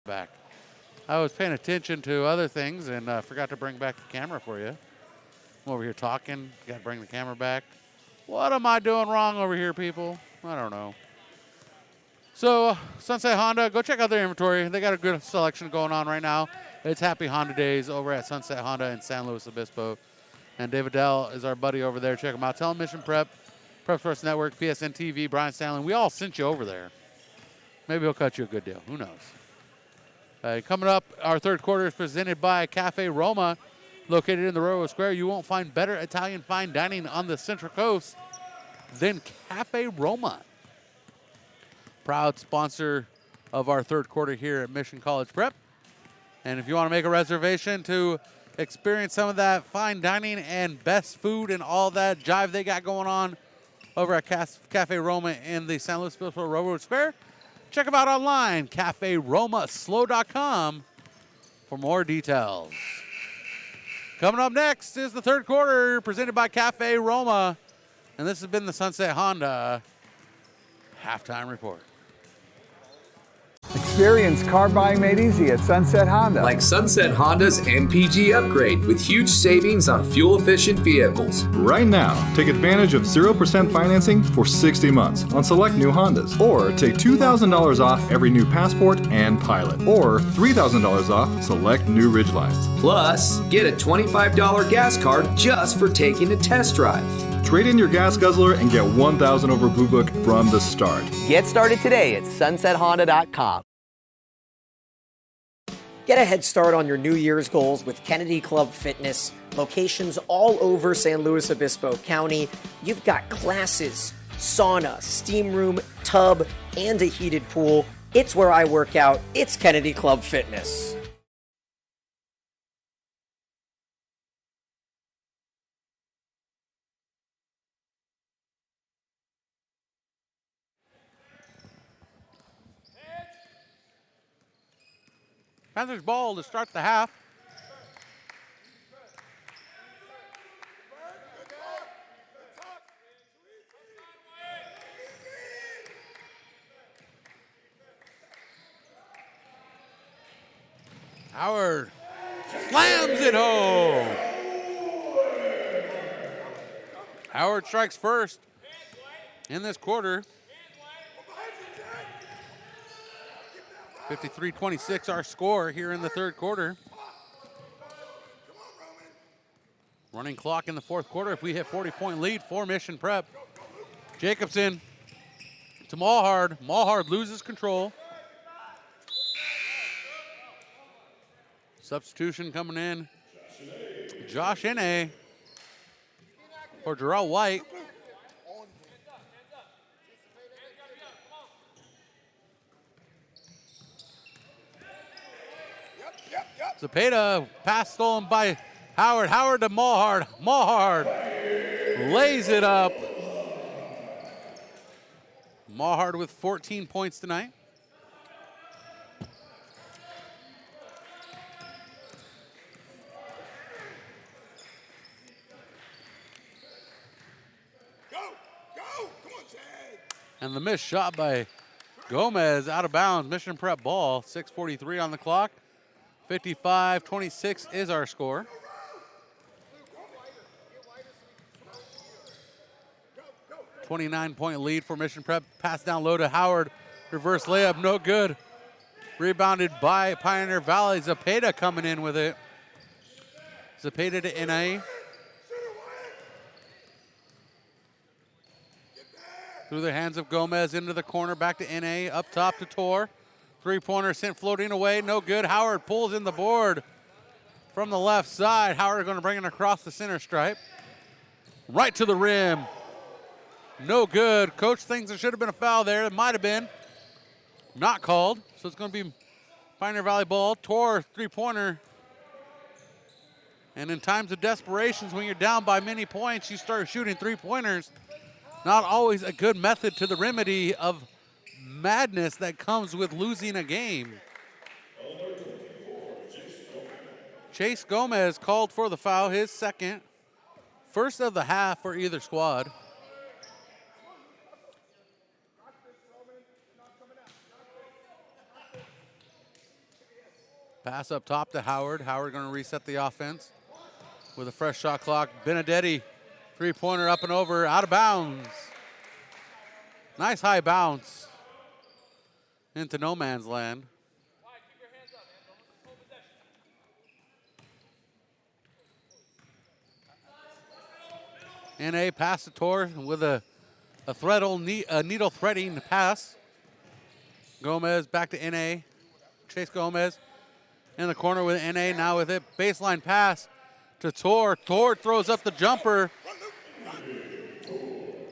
Back. I was paying attention to other things and forgot to bring back the camera for you. I'm over here talking, got to bring the camera back. What am I doing wrong over here, people? I don't know. So, Sunset Honda, go check out their inventory. They got a good selection going on right now. It's Happy Honda Days over at Sunset Honda in San Luis Obispo. And David Dell is our buddy over there. Check him out. Tell him Mission Prep, Prep Sports Network, PSNtv, Brian Stanley. We all sent you over there. Maybe he'll cut you a good deal. Who knows? Coming up, our third quarter is presented by Cafe Roma, located in the Railroad Square. You won't find better Italian fine dining on the Central Coast than Cafe Roma. Proud sponsor of our third quarter here at Mission College Prep. And if you want to make a reservation to experience some of that fine dining and best food and all that jive they got going on over at Cafe Roma in the San Luis Obispo Railroad Square, check them out online, CafeRomaSlow.com for more details. Coming up next is the third quarter presented by Cafe Roma. And this has been the Sunset Honda halftime report. Experience car buying made easy at Sunset Honda. Like Sunset Honda's MPG upgrade with huge savings on fuel-efficient vehicles. Right now, take advantage of 0% financing for 60 months on select new Hondas. Or take $2,000 off every new Passport and Pilot. Or $3,000 off select new Ridgelines. Plus, get a $25 gas card just for taking a test drive. Trade in your gas guzzler and get 1,000 over Blue Book from the start. Get started today at sunsethonda.com. Get a head start on your New Year's goals with Kennedy Club Fitness. Locations all over San Luis Obispo County. You've got classes, sauna, steam room, tub, and a heated pool. It's where I work out. It's Kennedy Club Fitness. Panthers ball to start the half. Howard slams it home. Howard strikes first in this quarter. 53-26 our score here in the third quarter. Running clock in the fourth quarter. If we hit 40-point lead for Mission Prep. Jacobson to Mulhard. Mulhard loses control. Substitution coming in. Josh Ine for Jarrell White. Zepeda, pass stolen by Howard. Howard to Mulhard. Mulhard lays it up. Mulhard with 14 points tonight. And the missed shot by Gomez out of bounds. Mission Prep ball. 6:43 on the clock. 55-26 is our score. .9 lead for Mission Prep. Pass down low to Howard. Reverse layup, no good. Rebounded by Pioneer Valley. Zepeda coming in with it. Zepeda to Ine. Through the hands of Gomez into the corner, back to Ine, up top to Tor. Three-pointer sent floating away, no good. Howard pulls in the board from the left side. Howard going to bring it across the center stripe. Right to the rim. No good. Coach thinks there should have been a foul there. It might have been. Not called. So it's going to be Pioneer Valley ball. Tor, three-pointer. And in times of desperations, when you're down by many points, you start shooting three-pointers. Not always a good method to the remedy of madness that comes with losing a game. Chase Gomez called for the foul, his second. First of the half for either squad. Pass up top to Howard. Howard going to reset the offense with a fresh shot clock. Benedetti, three-pointer up and over, out of bounds. Nice high bounce into no man's land. NA pass to Tor with a needle threading pass. Gomez back to NA. Chase Gomez in the corner with NA now with it. Baseline pass to Tor. Tor throws up the jumper.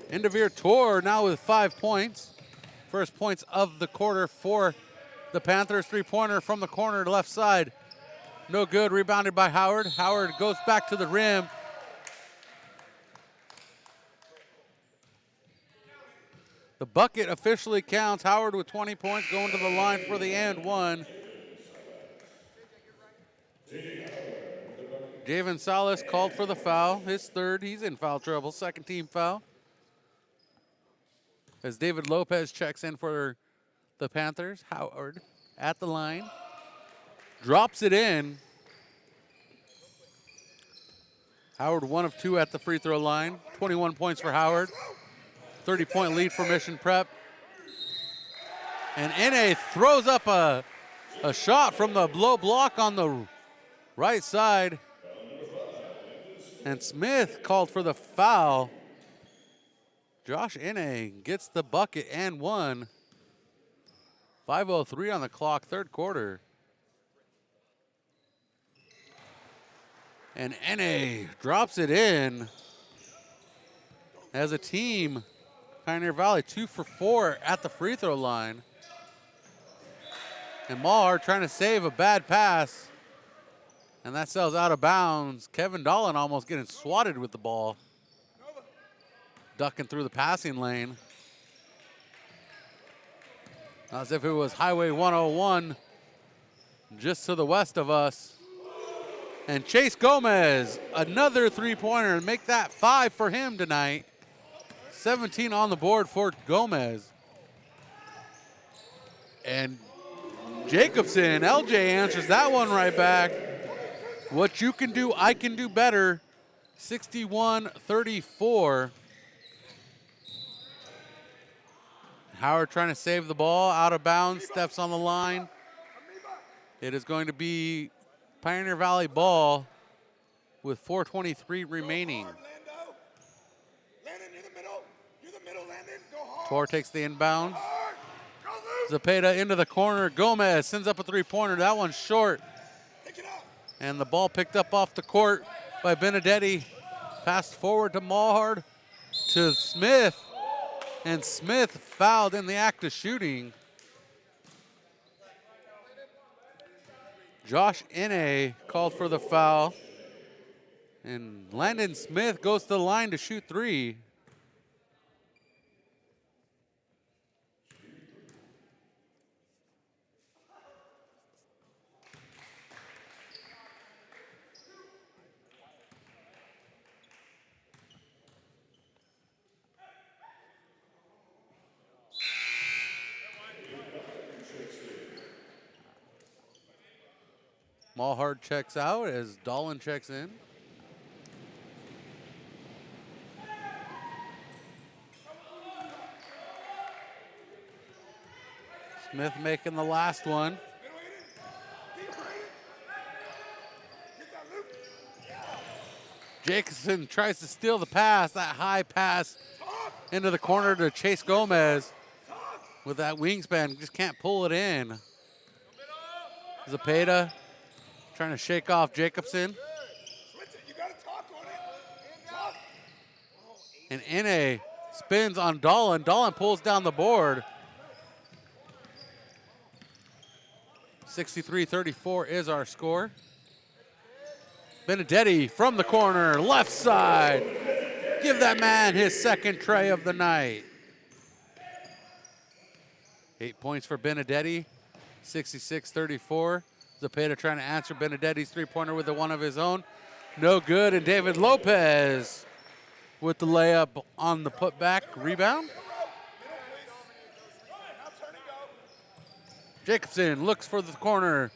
Indivir Tor now with 5 points. First points of the quarter for the Panthers. Three-pointer from the corner to left side. No good. Rebounded by Howard. Howard goes back to the rim. The bucket officially counts. Howard with 20 points going to the line for the and one. Javen Salas called for the foul. His third. He's in foul trouble. Second team foul. As David Lopez checks in for the Panthers. Howard at the line. Drops it in. Howard 1 of 2 at the free throw line. 21 points for Howard. 30-point lead for Mission Prep. And NA throws up a shot from the low block on the right side. And Smith called for the foul. Josh NA gets the bucket and one. 5:03 on the clock, third quarter. And NA drops it in. As a team, Pioneer Valley 2 for 4 at the free throw line. And Maher trying to save a bad pass. And that sails out of bounds. Kevin Dolan almost getting swatted with the ball. Ducking through the passing lane. As if it was Highway 101 just to the west of us. And Chase Gomez, another three-pointer, make that 5 for him tonight. 17 on the board for Gomez. And Jacobson, LJ answers that one right back. What you can do, I can do better. 61-34. Howard trying to save the ball, out of bounds, steps on the line. It is going to be Pioneer Valley ball with 4:23 remaining. Tor takes the inbound. Zepeda into the corner. Gomez sends up a three-pointer. That one's short. And the ball picked up off the court by Benedetti. Passed forward to Maher, to Smith. And Smith fouled in the act of shooting. Josh Inne called for the foul. And Landon Smith goes to the line to shoot three. Mulhard checks out as Dolan checks in. Smith making the last one. Jacobson tries to steal the pass, that high pass into the corner to Chase Gomez. With that wingspan, just can't pull it in. Zepeda trying to shake off Jacobson. And Inne spins on Dolan. Dolan pulls down the board. 63-34 is our score. Benedetti from the corner, left side. Give that man his second tray of the night. 8 points for Benedetti, 66-34. Zepeda trying to answer Benedetti's three-pointer with the one of his own. No good, and David Lopez with the layup on the putback rebound. Jacobson looks for the corner.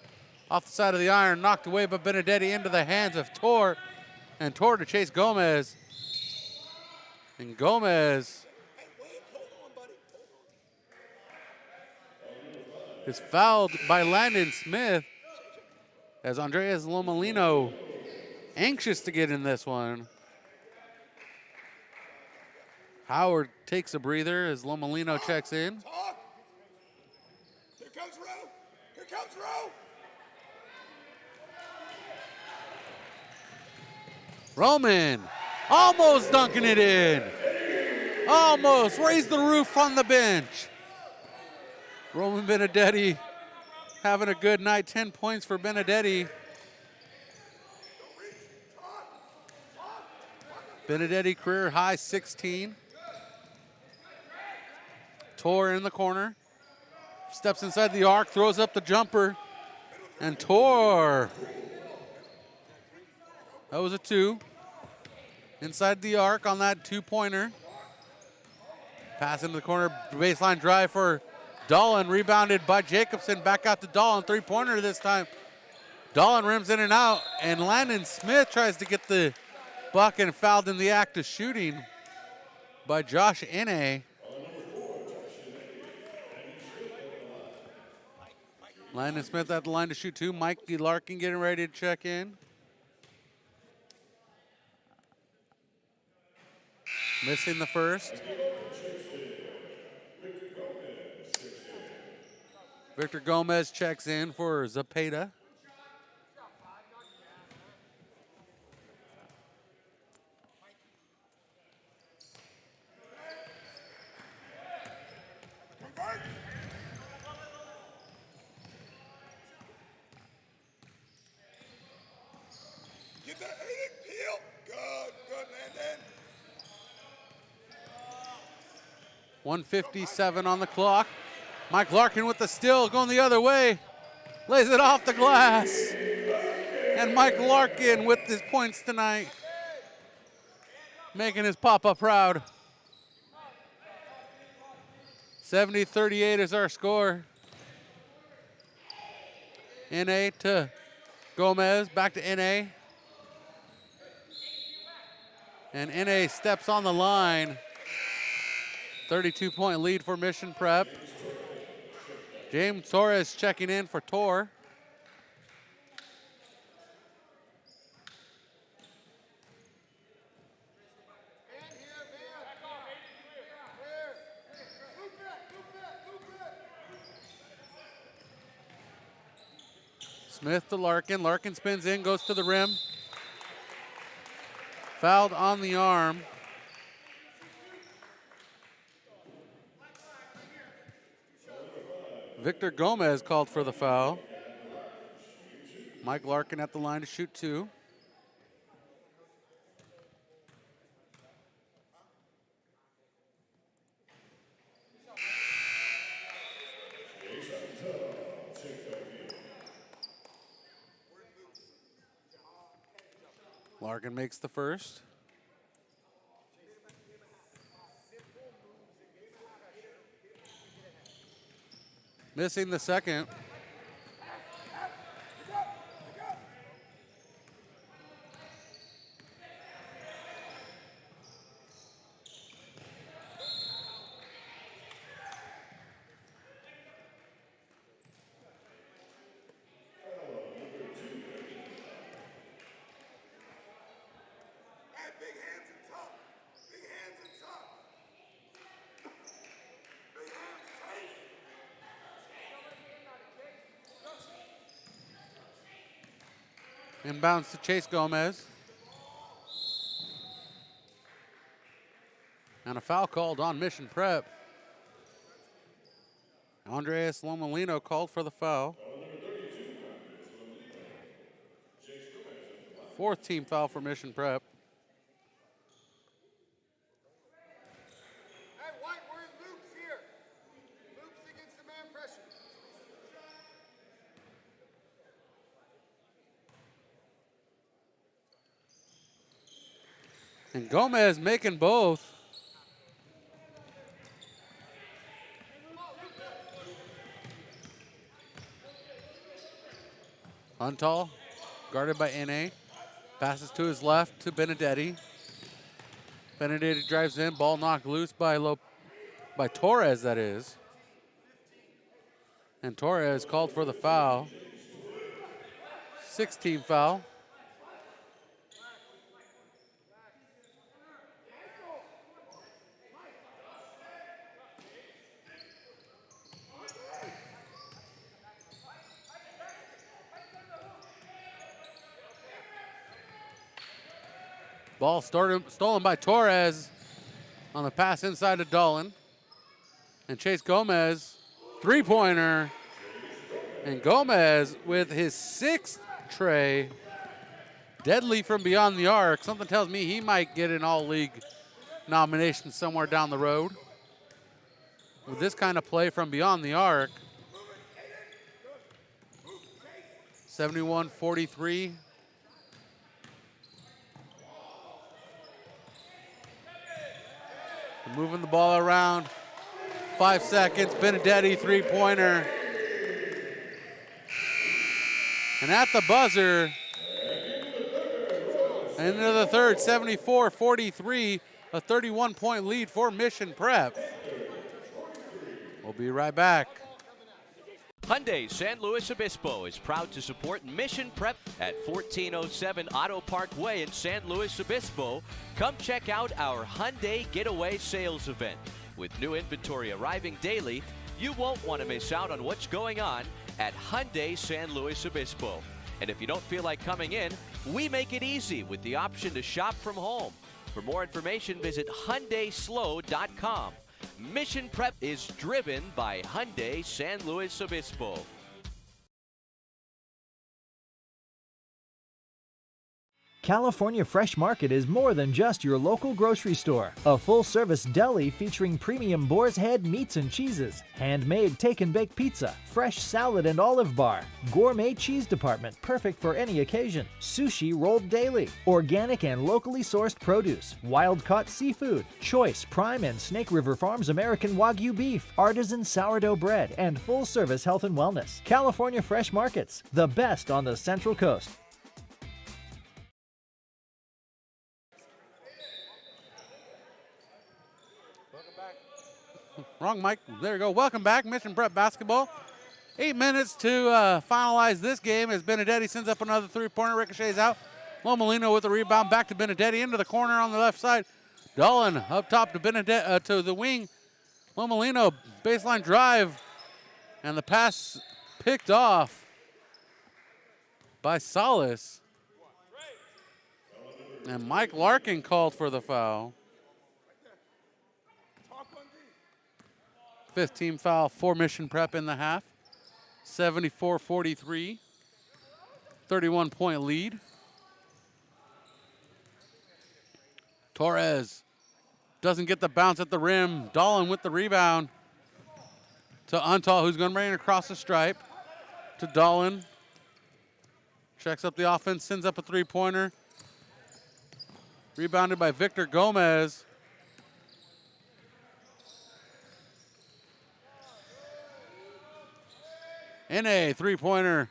Off the side of the iron, knocked away by Benedetti into the hands of Tor. And Tor to Chase Gomez. And Gomez is fouled by Landon Smith. As Andreas Lomolino anxious to get in this one. Howard takes a breather as Lomolino checks in. Here comes Rowe. Here comes Rowe. Roman almost dunking it in. Almost raised the roof on the bench. Roman Benedetti having a good night. 10 points for Benedetti. Benedetti career high 16. Tor in the corner. Steps inside the arc, throws up the jumper. And Tor. That was a 2. Inside the arc on that 2-pointer. Pass into the corner, baseline drive for Dolan, rebounded by Jacobson. Back out to Dolan, 3-pointer this time. Dolan rims in and out, and Landon Smith tries to get the buck and fouled in the act of shooting by Josh Inne. Landon Smith at the line to shoot 2. Mikey Larkin getting ready to check in. Missing the first. Victor Gomez checks in for Zapata. Get that Aiden peel. Good, Landon. 1:57 on the clock. Mike Larkin with the steal, going the other way. Lays it off the glass. And Mike Larkin with his points tonight. Making his papa proud. 70-38 is our score. NA to Gomez, back to NA. And NA steps on the line. 32-point lead for Mission Prep. James Torres checking in for Tor. Smith to Larkin. Larkin spins in, goes to the rim. Fouled on the arm. Victor Gomez called for the foul. Mike Larkin at the line to shoot 2. Larkin makes the first. Missing the second. Inbounds to Chase Gomez. And a foul called on Mission Prep. Andreas Lomolino called for the foul. 4th team foul for Mission Prep. Hey, White, we're in loops here. Loops against the man pressure. And Gomez making both. Huntall, guarded by NA. Passes to his left to Benedetti. Benedetti drives in, ball knocked loose by Torres, that is. And Torres called for the foul. 6th team foul. Ball stolen by Torres on the pass inside to Dolan. And Chase Gomez, three-pointer. And Gomez with his 6th tray. Deadly from beyond the arc. Something tells me he might get an all-league nomination somewhere down the road. With this kind of play from beyond the arc. 71-43. Moving the ball around. 5 seconds. Benedetti, three-pointer. And at the buzzer, into the third, 74-43, a 31-point lead for Mission Prep. We'll be right back. Hyundai San Luis Obispo is proud to support Mission Prep at 1407 Auto Park Way in San Luis Obispo. Come check out our Hyundai Getaway Sales event. With new inventory arriving daily, you won't want to miss out on what's going on at Hyundai San Luis Obispo. And if you don't feel like coming in, we make it easy with the option to shop from home. For more information, visit HyundaiSlow.com. Mission Prep is driven by Hyundai San Luis Obispo. California Fresh Market is more than just your local grocery store. A full-service deli featuring premium boar's head meats and cheeses, handmade take-and-bake pizza, fresh salad and olive bar, gourmet cheese department perfect for any occasion, sushi rolled daily, organic and locally sourced produce, wild-caught seafood, choice Prime and Snake River Farms American Wagyu beef, artisan sourdough bread, and full-service health and wellness. California Fresh Markets, the best on the Central Coast. Wrong mic. There you go. Welcome back. Mission Prep basketball. 8 minutes to finalize this game as Benedetti sends up another three-pointer. Ricochets out. Lomolino with the rebound. Back to Benedetti into the corner on the left side. Dolan up top to Benedetti to the wing. Lomolino baseline drive. And the pass picked off by Salas. And Mike Larkin called for the foul. 5th team foul for Mission Prep in the half. 74-43. 31-point lead. Torres doesn't get the bounce at the rim. Dolan with the rebound to Untal, who's going to bring it across the stripe. To Dolan. Checks up the offense, sends up a three-pointer. Rebounded by Victor Gomez. In a three-pointer,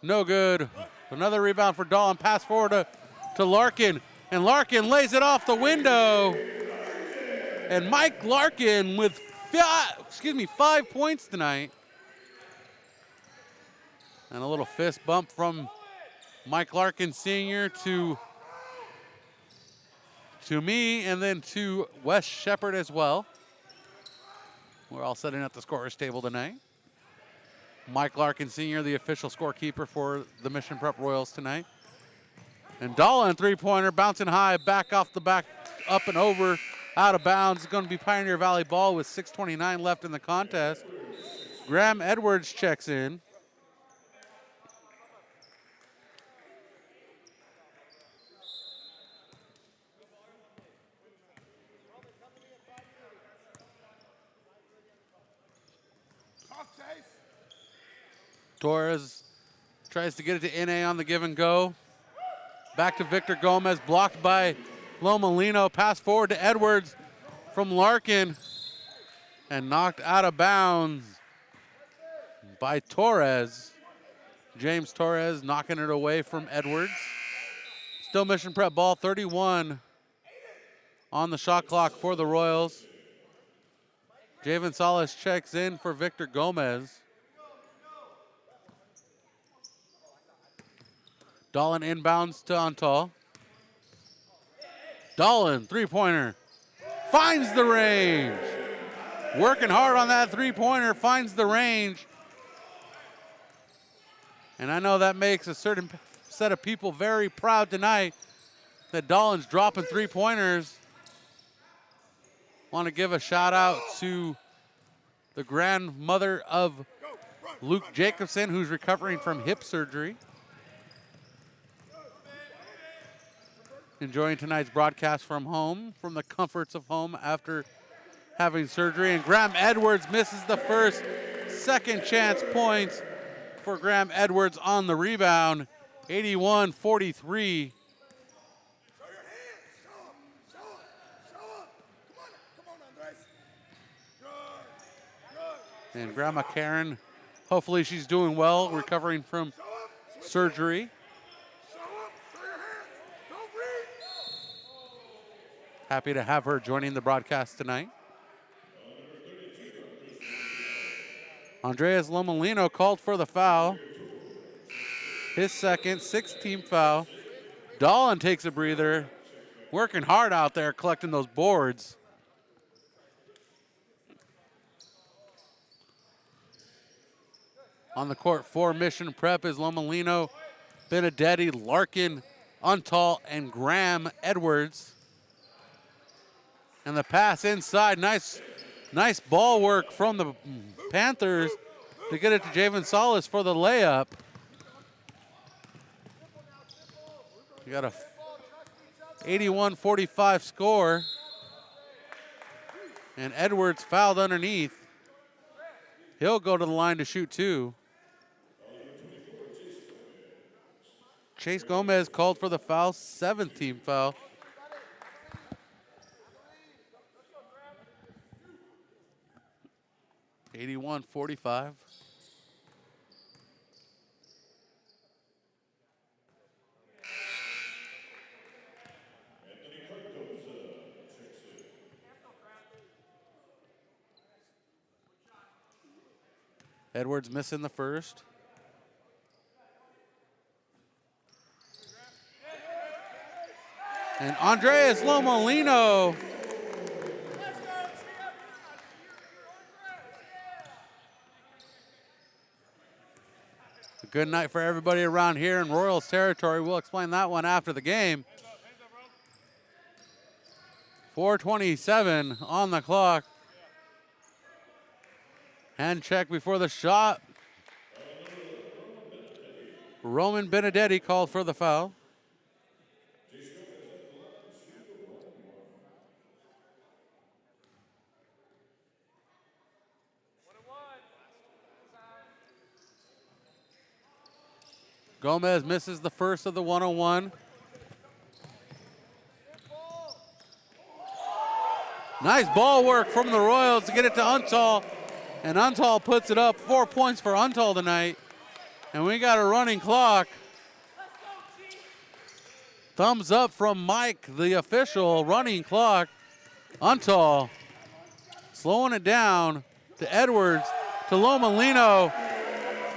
no good. Another rebound for Dolan. Pass forward to Larkin, and Larkin lays it off the window. And Mike Larkin with 5 points tonight. And a little fist bump from Mike Larkin Sr. to me, and then to Wes Shepard as well. We're all setting up the scorer's table tonight. Mike Larkin Sr., the official scorekeeper for the Mission Prep Royals tonight. And Dolan, three-pointer, bouncing high, back off the back, up and over, out of bounds. It's going to be Pioneer Valley ball with 6:29 left in the contest. Graham Edwards checks in. Torres tries to get it to NA on the give and go. Back to Victor Gomez, blocked by Lomolino. Pass forward to Edwards from Larkin and knocked out of bounds by Torres. James Torres knocking it away from Edwards. Still Mission Prep ball, 31 on the shot clock for the Royals. Javen Salas checks in for Victor Gomez. Dolan inbounds to Antal. Dolan, three-pointer, finds the range. Working hard on that three-pointer, finds the range. And I know that makes a certain set of people very proud tonight that Dolan's dropping three-pointers. Want to give a shout out to the grandmother of Luke Jacobson, who's recovering from hip surgery. Enjoying tonight's broadcast from home, from the comforts of home after having surgery. And Graham Edwards misses the first. Second chance points for Graham Edwards on the rebound. 81-43. And Grandma Karen, hopefully she's doing well, recovering from surgery. Happy to have her joining the broadcast tonight. Andreas Lomolino called for the foul. His second, 6th-team foul. Dolan takes a breather, working hard out there collecting those boards. On the court for Mission Prep is Lomolino, Benedetti, Larkin, Untall, and Graham Edwards. And the pass inside, nice ball work from the Panthers to get it to Javen Salas for the layup. You got a 81-45 score. And Edwards fouled underneath. He'll go to the line to shoot two. Chase Gomez called for the foul, 7th-team foul. (81-45). Edwards missing the first. And Andreas Lomolino a good night for everybody around here in Royals territory. We'll explain that one after the game. 4:27 on the clock. Hand check before the shot. Roman Benedetti called for the foul. Gomez misses the first of the 101. Nice ball work from the Royals to get it to Untall. And Untall puts it up. 4 points for Untall tonight. And we got a running clock. Thumbs up from Mike, the official. Running clock. Untall slowing it down to Edwards, to Lomolino.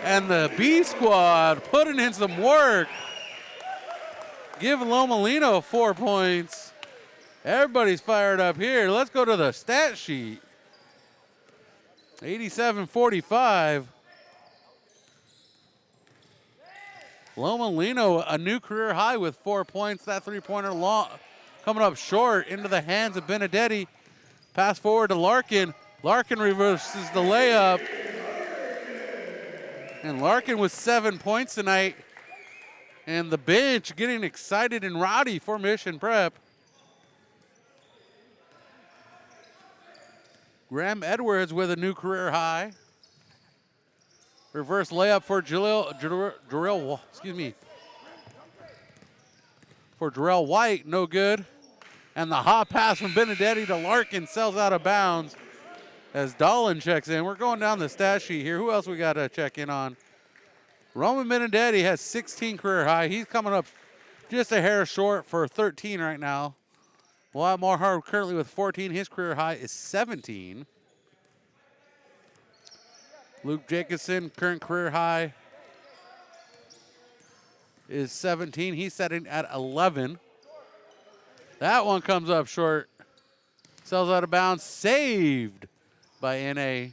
And the B squad putting in some work. Giving Lomolino 4 points. Everybody's fired up here. Let's go to the stat sheet. 87-45. Lomolino, a new career high with 4 points. That three-pointer long, coming up short into the hands of Benedetti. Pass forward to Larkin. Larkin reverses the layup. And Larkin with 7 points tonight. And the bench getting excited and rowdy for Mission Prep. Graham Edwards with a new career high. Reverse layup for Jarrell White, no good. And the hot pass from Benedetti to Larkin sells out of bounds as Dolan checks in. We're going down the stat sheet here. Who else we got to check in on? Roman Benedetti has 16 career high. He's coming up just a hair short for 13 right now. Wyatt Morhart currently with 14. His career high is 17. Luke Jacobson, current career high is 17. He's setting at 11. That one comes up short. Sells out of bounds. Saved by NA.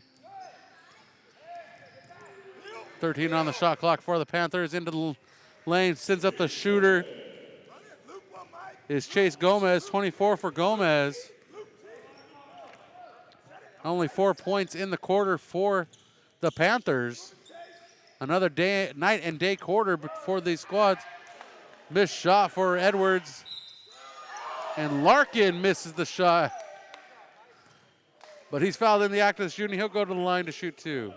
13 on the shot clock for the Panthers. Into the lane. Sends up the shooter. is Chase Gomez, 24 for Gomez. Only 4 points in the quarter for the Panthers. Another night and day quarter for these squads. Missed shot for Edwards. And Larkin misses the shot. But he's fouled in the act of shooting. He'll go to the line to shoot 2.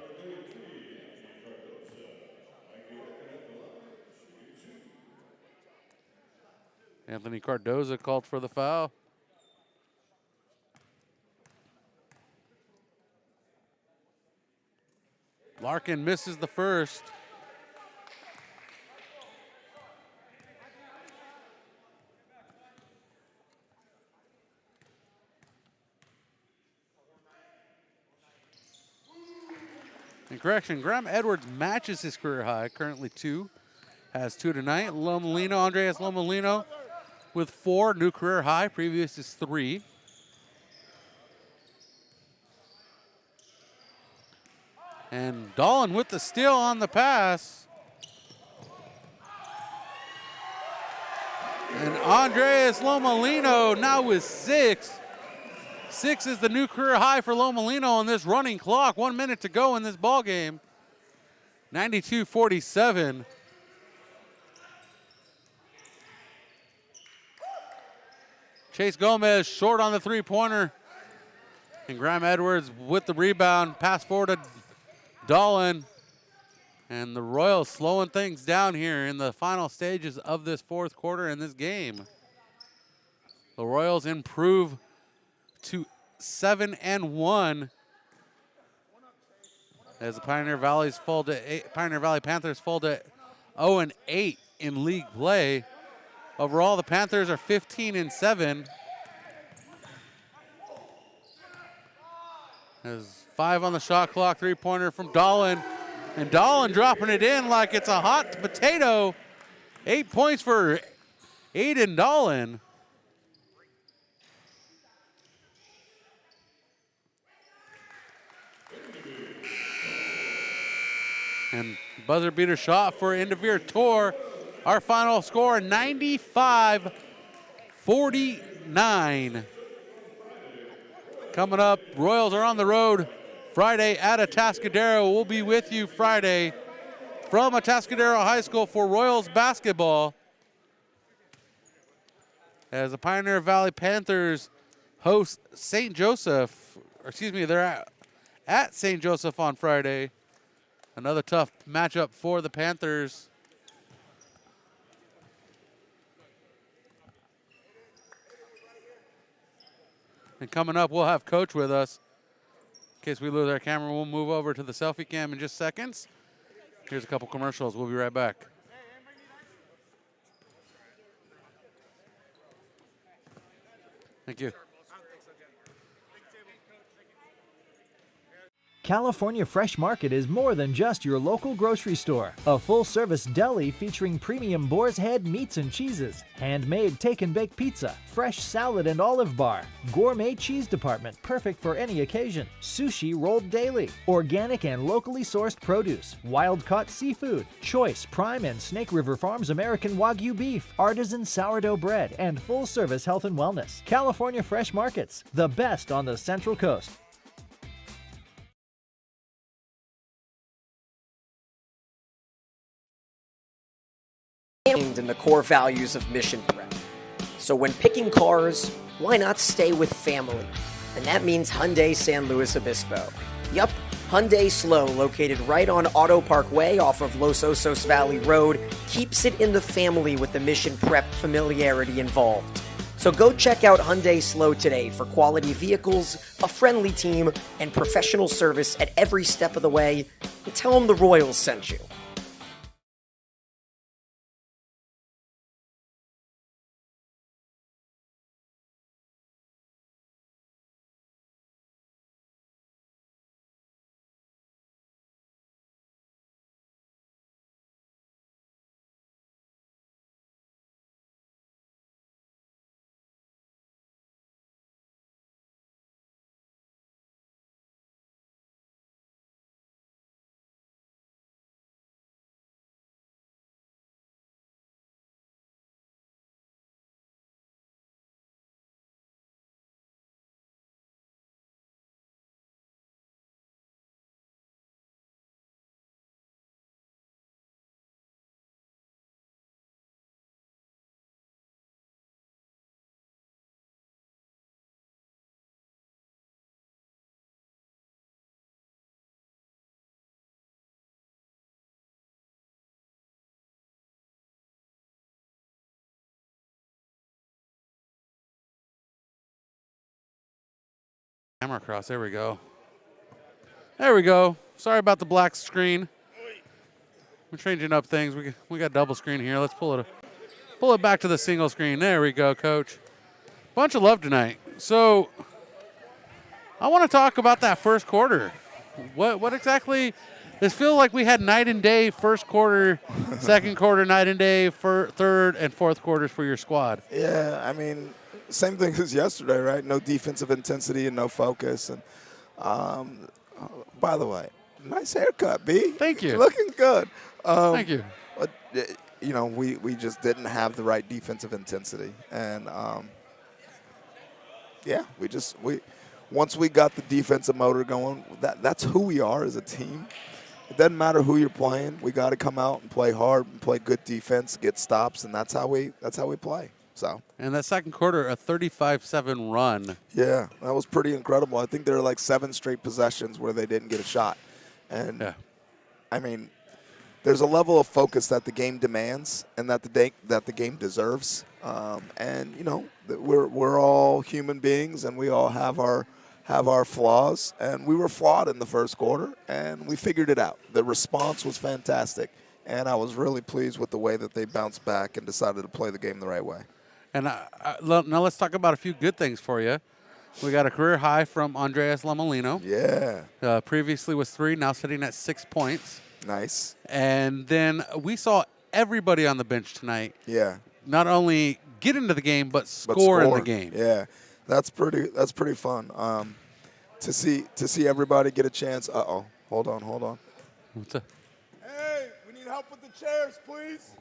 Anthony Cardoza called for the foul. Larkin misses the first. And correction, Graham Edwards matches his career high, currently 2. Has 2 tonight. Andreas Lomolino with 4, new career high. Previous is 3. And Dolan with the steal on the pass. And Andreas Lomolino now with 6. 6 is the new career high for Lomolino on this running clock. 1 minute to go in this ball game. 92-47. Chase Gomez short on the three-pointer. And Graham Edwards with the rebound. Pass forward to Dolan. And the Royals slowing things down here in the final stages of this fourth quarter in this game. The Royals improve to 7-1 as the Pioneer Valley Panthers fall to 0-8 in league play. Overall, the Panthers are 15-7. There's 5 on the shot clock, three-pointer from Dolan. And Dolan dropping it in like it's a hot potato. 8 points for Aiden Dolan. And buzzer beater shot for Indivir Tor. Our final score, 95-49. Coming up, Royals are on the road Friday at Atascadero. We'll be with you Friday from Atascadero High School for Royals basketball. As the Pioneer Valley Panthers host St. Joseph, or excuse me, they're at St. Joseph on Friday. Another tough matchup for the Panthers. And coming up, we'll have Coach with us. In case we lose our camera, we'll move over to the selfie cam in just seconds. Here's a couple commercials. We'll be right back. Thank you. California Fresh Market is more than just your local grocery store. A full-service deli featuring premium boar's head meats and cheeses, handmade take-and-bake pizza, fresh salad and olive bar, gourmet cheese department perfect for any occasion, sushi rolled daily, organic and locally sourced produce, wild-caught seafood, choice Prime and Snake River Farms American Wagyu beef, artisan sourdough bread, and full-service health and wellness. California Fresh Markets, the best on the Central Coast. In the core values of Mission Prep. So when picking cars, why not stay with family? And that means Hyundai San Luis Obispo. Yup, Hyundai Slow, located right on Auto Park Way off of Los Osos Valley Road, keeps it in the family with the Mission Prep familiarity involved. So go check out Hyundai Slow today for quality vehicles, a friendly team, and professional service at every step of the way. And tell them the Royals sent you. camera across. There we go. There we go. Sorry about the black screen. We're changing up things. We got double screen here. Let's pull it back to the single screen. There we go, Coach. Bunch of love tonight. So I want to talk about that first quarter. What exactly? It feels like we had night and day first quarter, second quarter, night and day for third and fourth quarters for your squad. Yeah, I mean, same thing as yesterday, right? No defensive intensity and no focus. And by the way, nice haircut, B. Thank you. You're looking good. Thank you. But, we just didn't have the right defensive intensity. And, once we got the defensive motor going, that's who we are as a team. It doesn't matter who you're playing. We got to come out and play hard and play good defense, get stops, and that's how we play. So. And that second quarter, a 35-7 run. Yeah, that was pretty incredible. I think there were like 7 straight possessions where they didn't get a shot. And, yeah. I mean, there's a level of focus that the game demands and that the game deserves. We're all human beings and we all have our flaws, and we were flawed in the first quarter, and we figured it out. The response was fantastic, and I was really pleased with the way that they bounced back and decided to play the game the right way. And now let's talk about a few good things for you. We got a career high from Andreas Lamolino. Yeah. Previously was 3, now sitting at 6 points. Nice. And then we saw everybody on the bench tonight. Yeah. Not only get into the game, but score in the game. Yeah. That's pretty fun. To see everybody get a chance. Hold on. What's up? Hey, we need help with the chairs, please.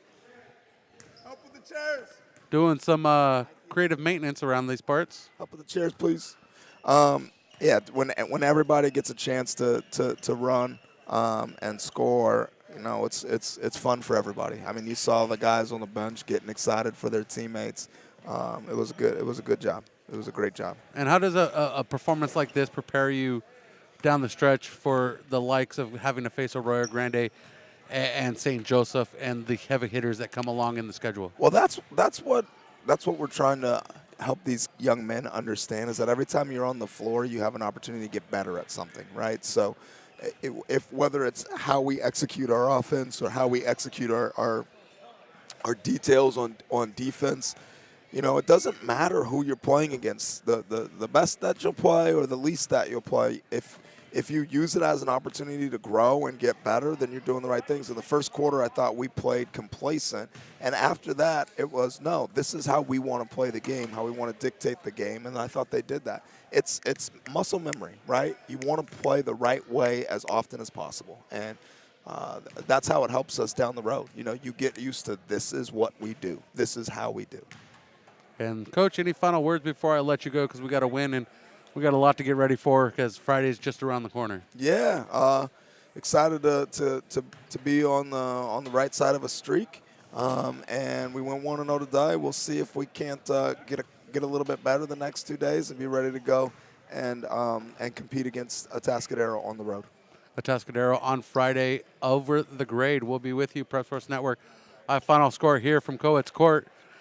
Help with the chairs. Doing some creative maintenance around these parts. Help with the chairs, please. When everybody gets a chance to run and score, it's fun for everybody. I mean, you saw the guys on the bench getting excited for their teammates. It was a good job. It was a great job. And how does a performance like this prepare you down the stretch for the likes of having to face Arroyo Grande and St. Joseph and the heavy hitters that come along in the schedule? Well, that's what we're trying to help these young men understand, is that every time you're on the floor, you have an opportunity to get better at something, right? So whether it's how we execute our offense or how we execute our details on defense, it doesn't matter who you're playing against. The best that you'll play or the least that you'll play, if you use it as an opportunity to grow and get better, then you're doing the right things. In the first quarter, I thought we played complacent. And after that, it was, no, this is how we want to play the game, how we want to dictate the game. And I thought they did that. It's muscle memory, right? You want to play the right way as often as possible. And that's how it helps us down the road. You get used to, this is what we do. This is how we do. And, Coach, any final words before I let you go, because we got to win and we got a lot to get ready for because Friday's just around the corner. Yeah, excited to be on the right side of a streak, and we went 1-0 today. We'll see if we can't get a little bit better the next 2 days and be ready to go and compete against Atascadero on the road. Atascadero on Friday over the grade. We'll be with you, Prep Sports Network. Final score here from Cowitz Court.